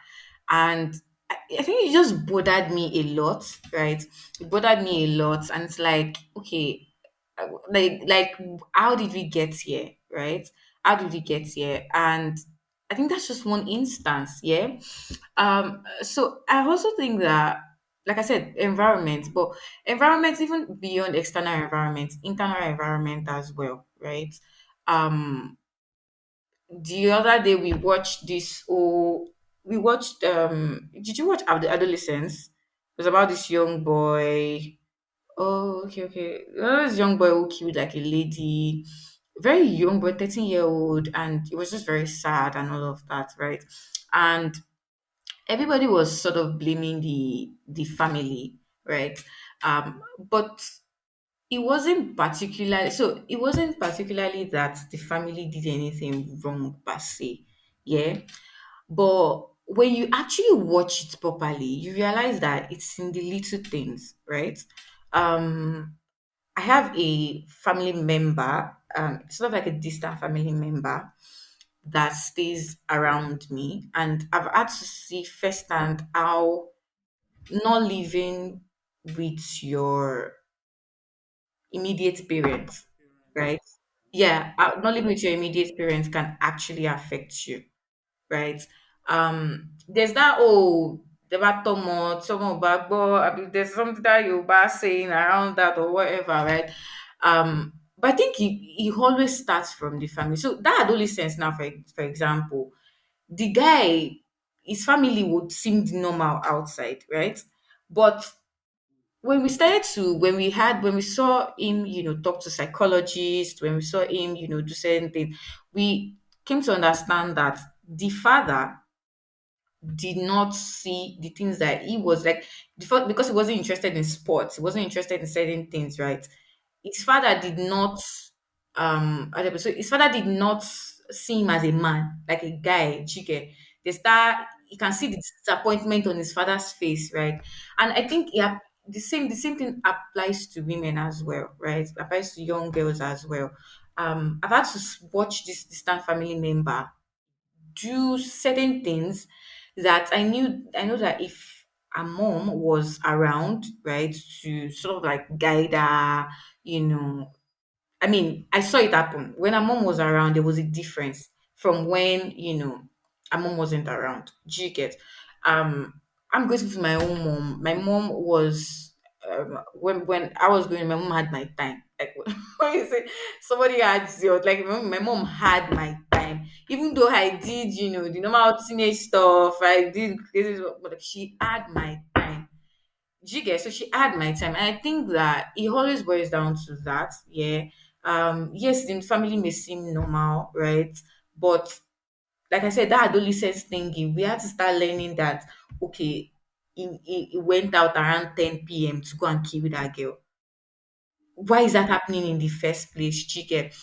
And I think it just bothered me a lot, right? It bothered me a lot. And it's like, okay, like how did we get here, right? How did we get here? And I think that's just one instance, yeah. So I also think that like I said, environment, but environment even beyond external environment, internal environment as well, right? Um, the other day we watched this. Oh, we watched. Did you watch Adolescence? It was about this young boy. Oh, okay, okay. This young boy who killed like a lady, very young boy, 13-year old, and it was just very sad and all of that, right? And everybody was sort of blaming the family, right? But it wasn't particularly that the family did anything wrong per se, yeah. But when you actually watch it properly, you realize that it's in the little things, right? Um, I have a family member, sort of like a distant family member that stays around me, and I've had to see firsthand how not living with your immediate parents, right? Yeah, not living with your immediate parents can actually affect you, right? There's that the batomo, someone bagbo, there's something that you are saying around that or whatever, right? But I think it always starts from the family. So that adolescence now, for example, the guy, his family would seem normal outside, right? But when we saw him, talk to psychologists, when we saw him, do certain things, we came to understand that the father did not see the things that he was like because he wasn't interested in sports, he wasn't interested in certain things, right? His father did not so his father did not see him as a man, like a guy, chike. They start You can see the disappointment on his father's face, right? And I think, yeah, the same thing applies to women as well, right? Applies to young girls as well. I've had to watch this distant family member do certain things that I know that if a mom was around, right, to sort of like guide her, you know, I mean, I saw it happen. When her mom was around, there was a difference from when, her mom wasn't around. Do you get? Um, I'm grateful for my own mom. My mom was when I was growing, my mom had my time. Like when you say somebody had your like my mom had my time. Even though I did, the normal teenage stuff, I did crazy stuff, but like, she had my time. Do you get? So she had my time, and I think that it always boils down to that. Yeah. Yes, the family may seem normal, right? But like I said, that adolescence thingy, we had to start learning that okay, he went out around 10 p.m. to go and kill that girl. Why is that happening in the first place, Chike?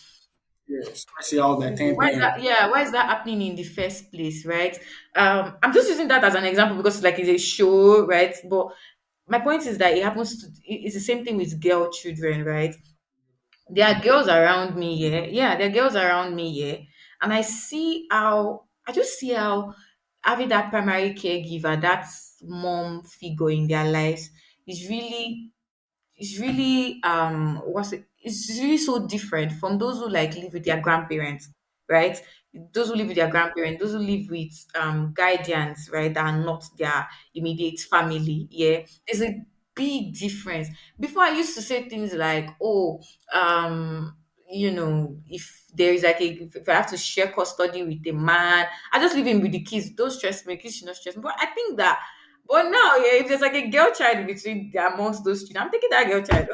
Yes. I see all that Why 10 is that? p.m. Yeah, why is that happening in the first place, right? I'm just using that as an example because like it's a show, right? But my point is that it's the same thing with girl children, right? There are girls around me, yeah, there are girls around me, and I just see how having that primary caregiver, that mom figure in their lives is really it's really so different from those who like live with their grandparents, right? Those who live with their grandparents, those who live with guardians, right, that are not their immediate family. Yeah, there's a big difference. Before I used to say things like, oh, if there is like if I have to share custody with a man, I just leave him with the kids. Don't stress me, kids should not stress me. But I think that but now, yeah, if there's like a girl child amongst those children, I'm taking that girl child.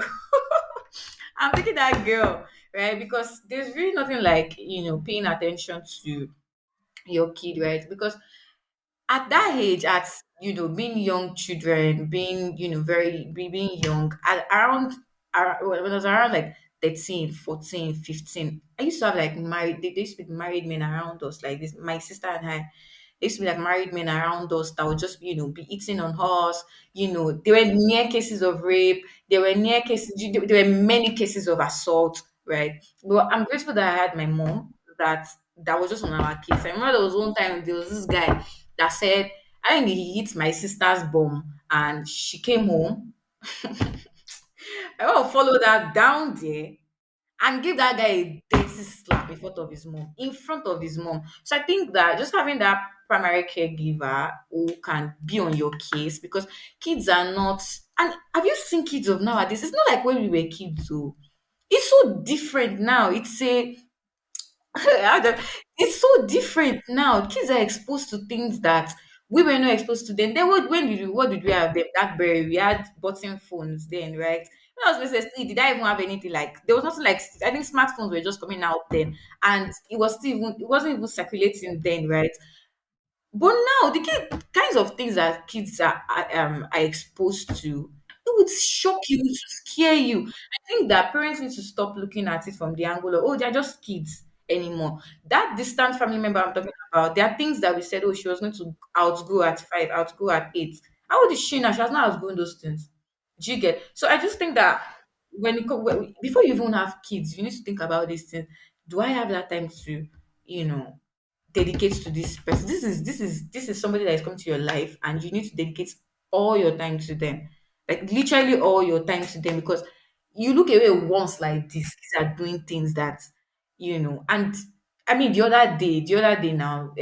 I'm taking that girl, right? Because there's really nothing like paying attention to your kid, right? Because at that age, at being young children, being being young, when I was around like 13, 14, 15, I used to have like they used to be married men around us, like this. My sister and I, there used to be like married men around us that would just be eating on us. There were near cases of rape. There were near cases. There were many cases of assault. Right. But I'm grateful that I had my mom. That was just on our case. I remember there was one time there was this guy that said, I think he hit my sister's bum and she came home. I want to follow that down there and give that guy a dirty slap in front of his mom. In front of his mom. So I think that just having that primary caregiver who can be on your case, because kids are not, and have you seen kids of nowadays? It's not like when we were kids, so it's so different now. It's a I don't- it's so different now. Kids are exposed to things that we were not exposed to then. Then what did we have then? BlackBerry, we had button phones then, right? When I was basically, did I even have anything like there was nothing like I think smartphones were just coming out then, and it wasn't even circulating then, right? But now kinds of things that kids are exposed to, it would shock you, it would scare you. I think that parents need to stop looking at it from the angle of, oh, they're just kids anymore. That distant family member I'm talking about, there are things that we said, oh, she was going to outgrow at 5, outgrow at 8. How old is she now? She has not outgrown those things. Do you get? So I just think that before you even have kids, you need to think about these things. Do I have that time to, you know, dedicate to this person? This is somebody that is coming to your life, and you need to dedicate all your time to them, like literally all your time to them, because you look away once like this, kids are doing things that, and I mean the other day now,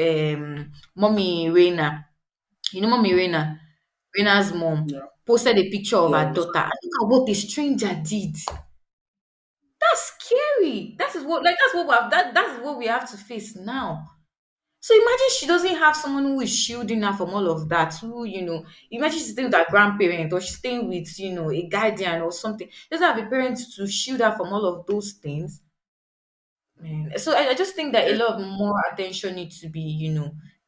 mommy Reina, mommy Reina's mom Yeah. posted a picture of Yeah. her daughter, and look at what a stranger did. That's scary. That's what we have to face now. So imagine she doesn't have someone who is shielding her from all of that. Imagine she's staying with her grandparent, or she's staying with, a guardian or something. She doesn't have a parent to shield her from all of those things. Man. So I just think that a Yeah. lot of more attention needs to be,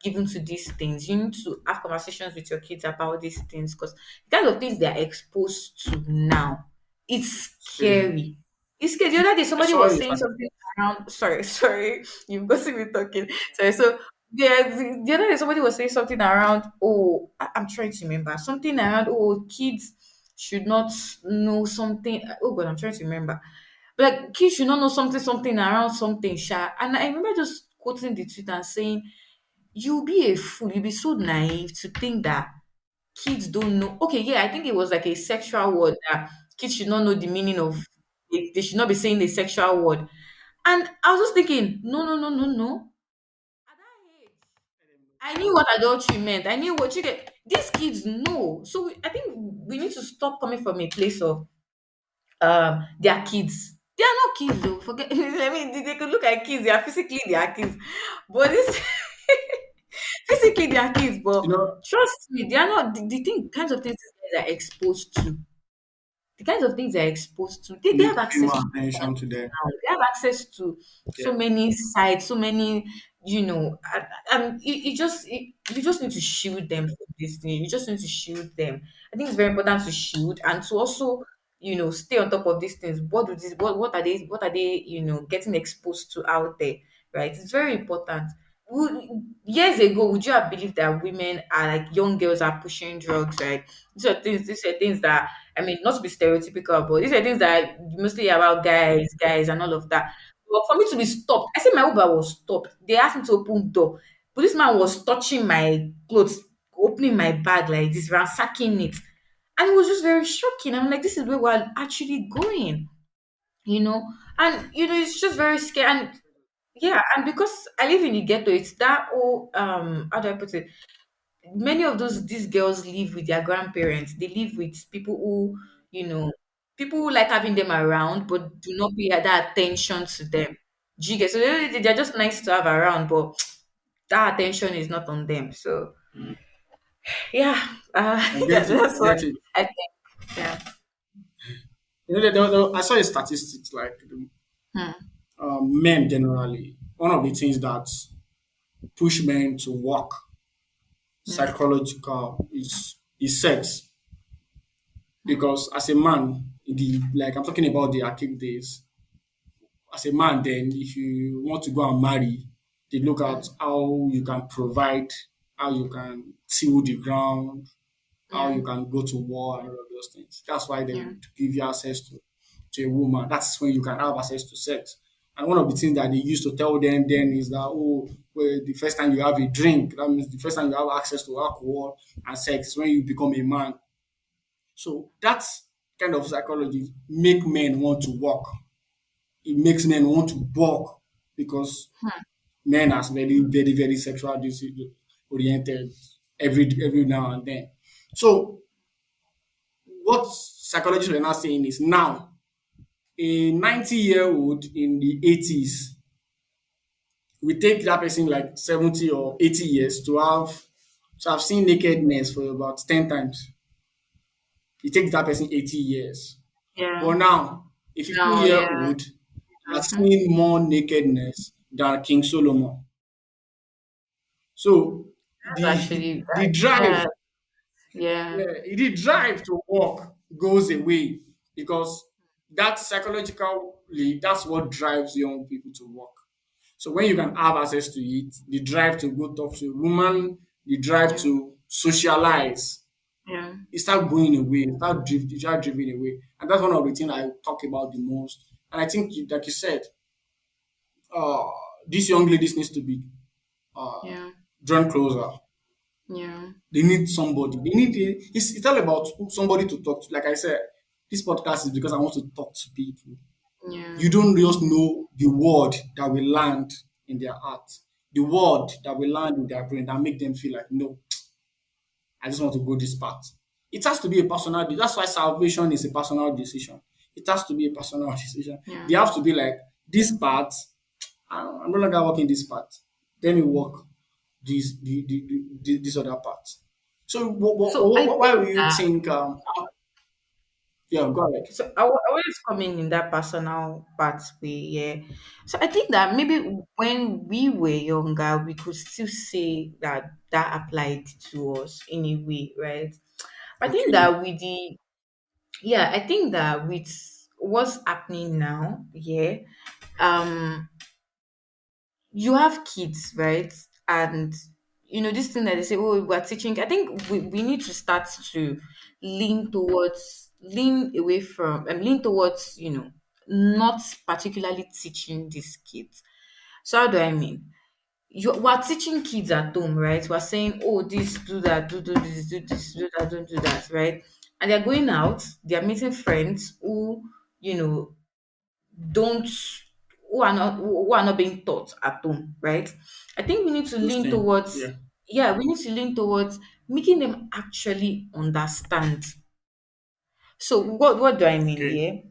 given to these things. You need to have conversations with your kids about these things, because the kind of things they are exposed to now, it's Crazy. scary. It's scary. The other day, I somebody saw was it. saying something around. Sorry, sorry, you've got to me talking. Sorry. So yeah, the other day, somebody was saying something around. Oh, I'm trying to remember something around. Oh, kids should not know something. Oh God, I'm trying to remember, like kids should not know something around something, sha. And I remember just quoting the tweet and saying, "You'll be a fool. You'll be so naive to think that kids don't know." Okay, yeah, I think it was like a sexual word that kids should not know the meaning of. They should not be saying the sexual word. And I was just thinking, no, no, no, no, no. At that age, I knew what adultery meant. I knew what you get. These kids know. So I think we need to stop coming from a place of they are kids. They are not kids though. Forget. I mean, they could look like kids. They are kids, but this physically they are kids. But You know, trust me, they are not. The thing, kinds of things these guys are exposed to. The kinds of things they're exposed to. They need have to pay access more to attention to them. now. They have access to Yeah. so many sites, so many, and you just need to shield them from this thing. You just need to shield them. I think it's very important to shield and to also, stay on top of these things. What are they, getting exposed to out there, right? It's very important. Years ago, would you have believed that women are like young girls are pushing drugs, right? These are things that, I mean, not to be stereotypical, but these are things that are mostly about guys, and all of that. But for me to be stopped, I said my Uber was stopped. They asked me to open door. Policeman was touching my clothes, opening my bag like this, ransacking it. And it was just very shocking. I'm like, this is where we're actually going, you know? And, it's just very scary. And yeah, and because I live in the ghetto, it's that whole, how do I put it? Many of these girls live with their grandparents. They live with people you know who like having them around but do not pay that attention to them. Do you get? So they're just nice to have around, but that attention is not on them. So yeah, I get it. that's I what get it. I think. Yeah. I saw a statistics like Hmm. men generally. One of the things that push men to work Hmm. psychological is sex. Because as a man, like I'm talking about the archaic days, as a man, then if you want to go and marry, they look at Hmm. how you can provide, how you can till the ground, how Yeah. you can go to war and all of those things. That's why they Yeah. would give you access to a woman. That's when you can have access to sex. And one of the things that they used to tell them then is that, oh, well, the first time you have a drink, that means the first time you have access to alcohol and sex is when you become a man. So that's kind of psychology make men want to work. it makes men want to buck because men are very, very, very sexual oriented every now and then. So what psychologists were now saying is now a 90-year-old in the 80s we take that person like 70 or 80 years to have seen nakedness for about 10 times. It takes that person 80 years. Yeah. But now, a No, yeah. 15-year-old has Mm-hmm. seen more nakedness than King Solomon. So That's the actually the that. drive, Yeah. Yeah. yeah, the drive to work goes away because that psychologically, that's what drives young people to work. So when you can have access to it, the drive to go talk to a woman, the drive Yeah. to socialize, Yeah. it start going away, it start drifting away. And that's one of the things I talk about the most. And I think, like you said, uh, these young ladies needs to be uh, Yeah. drawn closer. Yeah. They need somebody. It's all about somebody to talk to. Like I said, this podcast is because I want to talk to people. Yeah. You don't just know the word that will land in their heart, the word that will land in their brain that make them feel like, no, I just want to go this path. It has to be a personal. That's why salvation is a personal decision. It has to be a personal decision. Yeah. They have to be like this path. I'm no longer walking this path. Let me walk this other path. So So I why think will you that think? Yeah, go ahead. I always come in that personal part way, yeah. So I think that maybe when we were younger, we could still say that that applied to us in a way, right? I think Okay. that with the yeah, I think that with what's happening now, yeah, um, you have kids, right? And this thing that they say, oh, we're teaching. I think we need to start to lean away from and lean towards, not particularly teaching these kids. So how do I mean? We're teaching kids at home, right? We're saying, oh, this, do that, do this, do this, do that, don't do that, right? And they're going out, they're meeting friends you know, don't who are not being taught at home, right? I think we need to Those lean things. towards Yeah. yeah, we need to lean towards making them actually understand. So what do I mean Okay. here?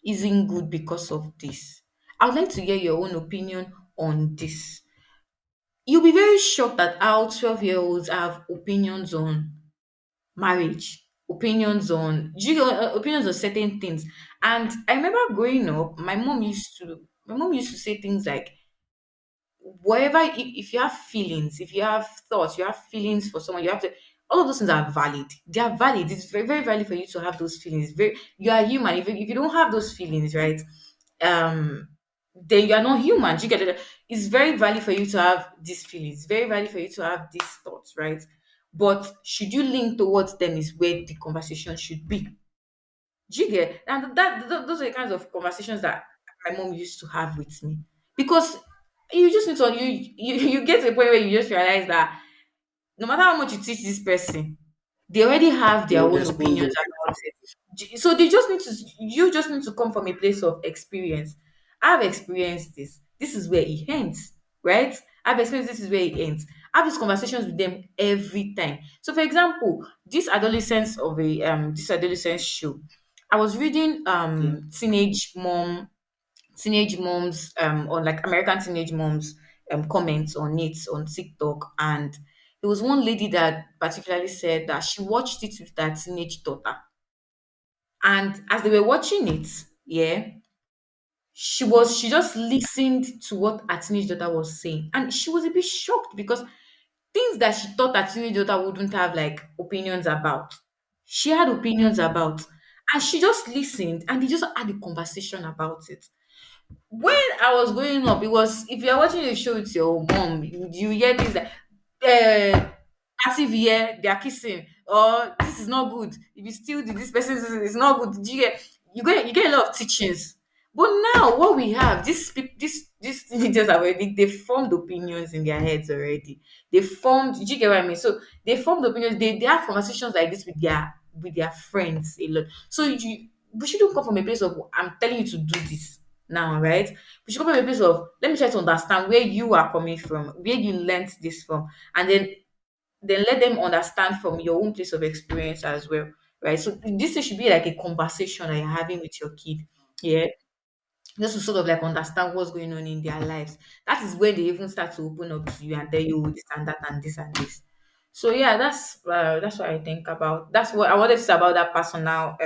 This isn't good because of this. I would like to hear your own opinion on this. You'll be very shocked at how 12-year-olds have opinions on marriage, opinions on certain things. And I remember growing up, my mom used to say things like, whatever, if you have feelings, if you have thoughts, you have feelings for someone, you have to, all of those things are valid. They are valid. It's very, very valid for you to have those feelings. Very, you are human. If you don't have those feelings, right? Um, then you are not human. Do you get it? It's very valid for you to have these feelings. Very valid for you to have these thoughts, right? But should you lean towards them is where the conversation should be. Do you get? And those are the kinds of conversations that my mom used to have with me, because you just need to you get to a point where you just realize that no matter how much you teach this person, they already have They their would own expose opinions them. about it. So they just need to you just need to come from a place of experience. I've experienced this. This is where it ends, right? I've experienced this is where it ends. I have these conversations with them every time. So, for example, this adolescence show, I was reading Okay. teenage moms or like American teenage moms comments on it on TikTok, and there was one lady that particularly said that she watched it with that teenage daughter, and as they were watching it, yeah, she just listened to what her teenage daughter was saying, and she was a bit shocked because things that she thought her teenage daughter wouldn't have like opinions about, she had opinions about, and she just listened and they just had a conversation about it. When I was growing up, it was, if you're watching a show with your mom, you hear things like, uh, passive here, they are kissing, or this is not good. If you still do this person, is not good. You get a lot of teachings. But now what we have, these teenagers are already, they formed opinions in their heads already. They formed, do you get what I mean? So they formed opinions, they have conversations like this with their friends a lot. So we shouldn't come from a place of I'm telling you to do this now, right? We should come from a place of let me try to understand where you are coming from, where you learnt this from, and then let them understand from your own place of experience as well, right? So this thing should be like a conversation that you're having with your kid, yeah, just to sort of like understand what's going on in their lives. That is when they even start to open up to you and tell you this and that and this and this. So yeah, that's what I think about. That's what I wanted to say about that personal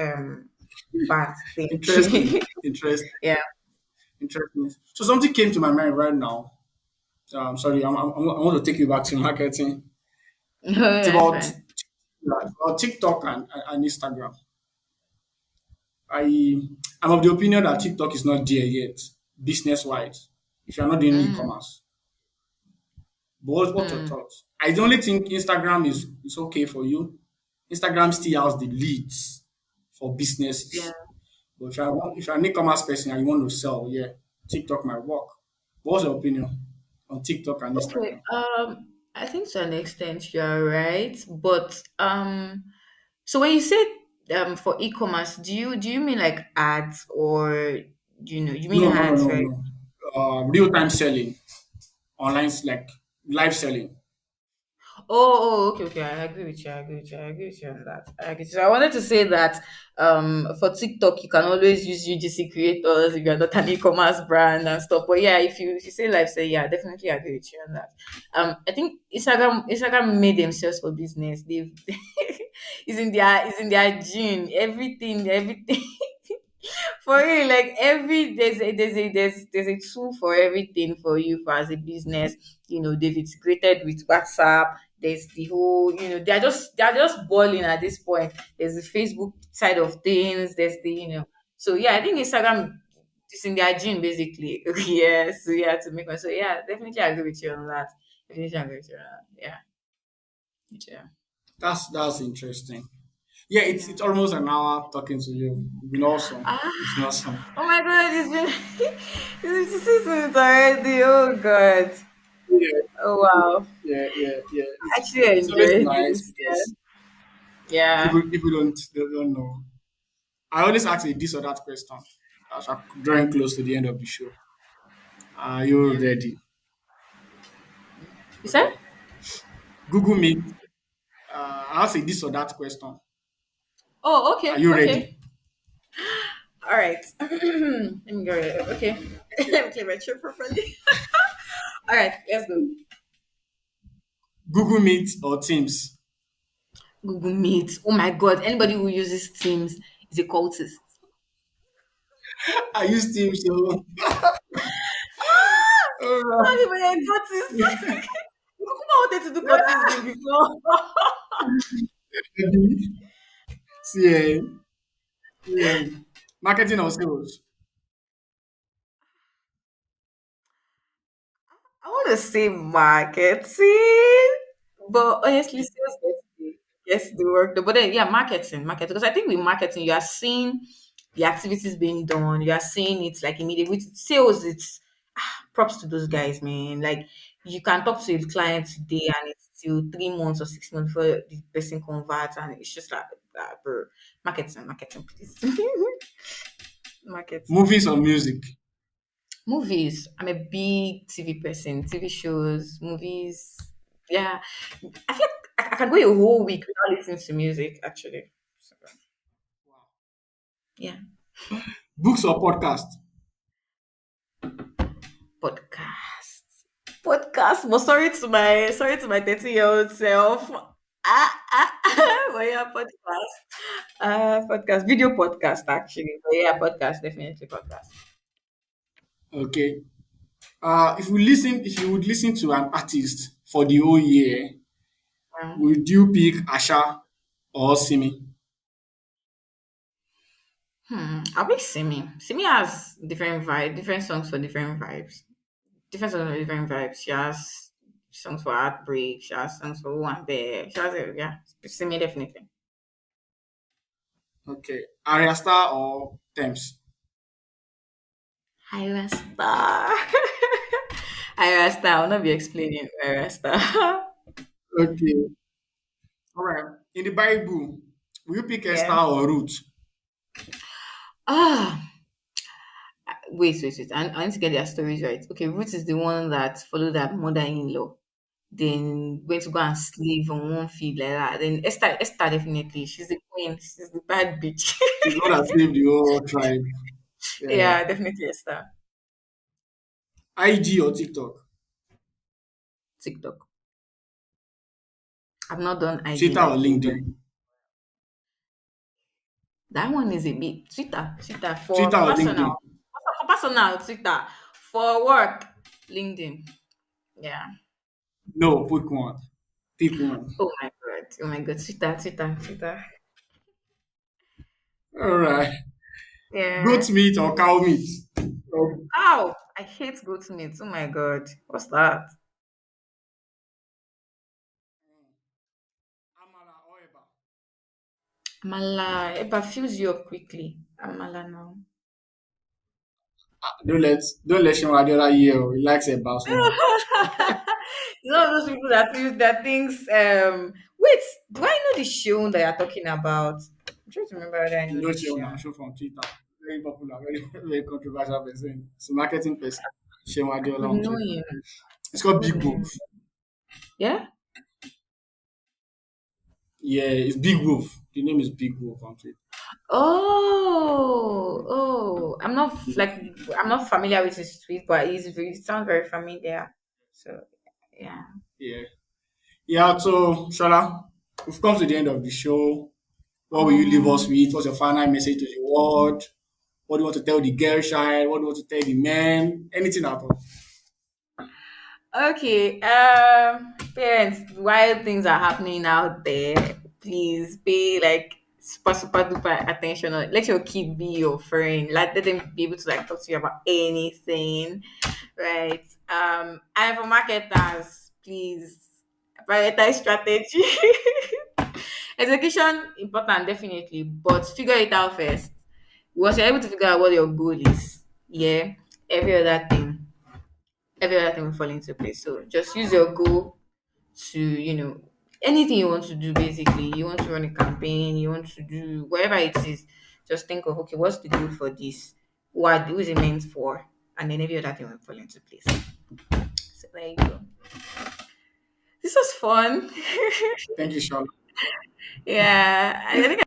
part thing. Interesting. Interesting. Yeah. Interesting. So something came to my mind right now. Sorry, I want to take you back to marketing. It's Yeah, about, fine. yeah, about TikTok and Instagram. I I'm of the opinion that TikTok is not there yet, business wise. If you're not doing Mm, e-commerce, but what's your mm, thoughts? I only think Instagram is okay for you. Instagram still has the leads for yeah. businesses. But if you're an e-commerce person and you want to sell, yeah, TikTok might work. What's your opinion on TikTok and Okay. Instagram? I think to an extent you're right, but so when you say for e-commerce, do you mean like ads or you mean No, no, no, ads, no, right? no. Real time selling, online like live selling. Okay, okay. I agree with you. I agree with you. I agree with you on that. I agree with you. I wanted to say that for TikTok you can always use UGC creators if you're not an e-commerce brand and stuff. But yeah, if you say live say yeah, definitely agree with you on that. I think Instagram made themselves for business. They've it's in their gene. Everything for real, like every there's a tool for everything for you for as a business. They've integrated with WhatsApp. There's the whole, they're just balling at this point. There's the Facebook side of things. There's so yeah, I think Instagram is in their gene basically. Yeah, so yeah, to make one. So yeah, definitely agree with you on that. Definitely agree with you on that. Yeah, yeah, That's interesting. Yeah, it's yeah. it's almost an hour talking to you. It's been awesome. Ah, It's been awesome. oh my god, it's been it's been 6 minutes already. Oh god. Yeah, Oh wow. yeah. I actually It's always enjoyed nice this. because Yeah. people don't know. I always ask a this or that question as we're drawing close to the end of the show. Are you Yeah. ready? You said? Okay. Google Meet. I ask a this or that question. Oh, Are okay, you ready? okay. All right. Let me go. Okay. Let me clear my throat properly. All right, let's go. Google Meet or Teams? Google Meet. Oh my god, anybody who uses Teams is a cultist. I use Teams, so Ah, uh, not even a cultist. Kuma wanted to do cultism before. CN, CN. Marketing or sales? I want to say marketing, but honestly, sales gets the work. But then, yeah, marketing. Because I think with marketing, you are seeing the activities being done. You are seeing it like immediately. With sales, it's props to those guys, man. Like you can talk to a client today, and it's still 3 months or 6 months before the person converts, and it's just like, bro, marketing, please, marketing. Movies or music? Movies. I'm a big TV person. TV shows, movies. Yeah, I feel like I can go a whole week without listening to music. Actually, so, yeah, Books or podcast? podcast, podcast. But sorry to my 30-year-old self. But yeah, podcast. Podcast, video podcast actually. But yeah, podcast, definitely podcast. Okay. If you would listen to an artist for the whole year, Um, would you pick Asha or Simi? I'll pick Simi. Simi has different songs for different vibes. Different songs for different vibes. She has songs for heartbreak. She has songs for one bear. She has it, yeah. Simi definitely. Okay. Arya Star or Thames? Ira Star. Ira Star. I'll not be explaining Ira Star. Okay. All right. In the Bible, will you pick Esther Yeah. or Ruth? Ah, wait. I need to get their stories right. Okay, Ruth is the one that followed her mother-in-law. Then went to go and slave on one field like that. Then Esther definitely. She's the queen. She's the bad bitch. She's the one that saved the whole tribe. Yeah. Yeah, definitely Esther. IG or TikTok? TikTok. I've not done IG Twitter or like in very. LinkedIn? That one is a bit Twitter. Twitter Twitter for or personal. LinkedIn? For personal Twitter. For work. LinkedIn. Yeah. No, pick one. Pick one. Oh my god. Oh my god. Twitter. All right. Yeah. Goat meat or cow meat? Oh, Ow! I hate goat meat. Oh my god. What's that? Amala or eba? Amala. Eba fills you up quickly. Amala now. Don't let Shimradiola hear. Oh, he likes eba so much. You know those people that use their things. Wait, do I know the show that you're talking about? I'm trying to remember whether I You know know this Sheon show. now, show from Twitter. Very popular, very very controversial person. It's a marketing person. Shimradiola Could on know Twitter. him. It's called Could Big know him. Wolf. Yeah. Yeah, it's Big Wolf. The name is Big Wolf on Twitter. Oh. I'm not familiar with his tweet, but it sounds very familiar. So yeah. Yeah. Yeah, so Shola, we've come to the end of the show. What will you leave us Um. with? What's your final message to the world? What do you want to tell the girl child? What do you want to tell the men? Anything at all. Okay, parents, while things are happening out there, please pay like super duper attention. Let your kid be your friend. Let them be able to like talk to you about anything, right? And for marketers, please prioritize strategy. Execution important definitely, but figure it out first. Once you're able to figure out what your goal is, yeah, every other thing will fall into place. So just use your goal to, anything you want to do basically. You want to run a campaign, you want to do whatever it is, just think of okay, what's the goal for this? Who is it meant for? And then every other thing will fall into place. So there you go. This was fun. Thank you, Shola. Yeah. I think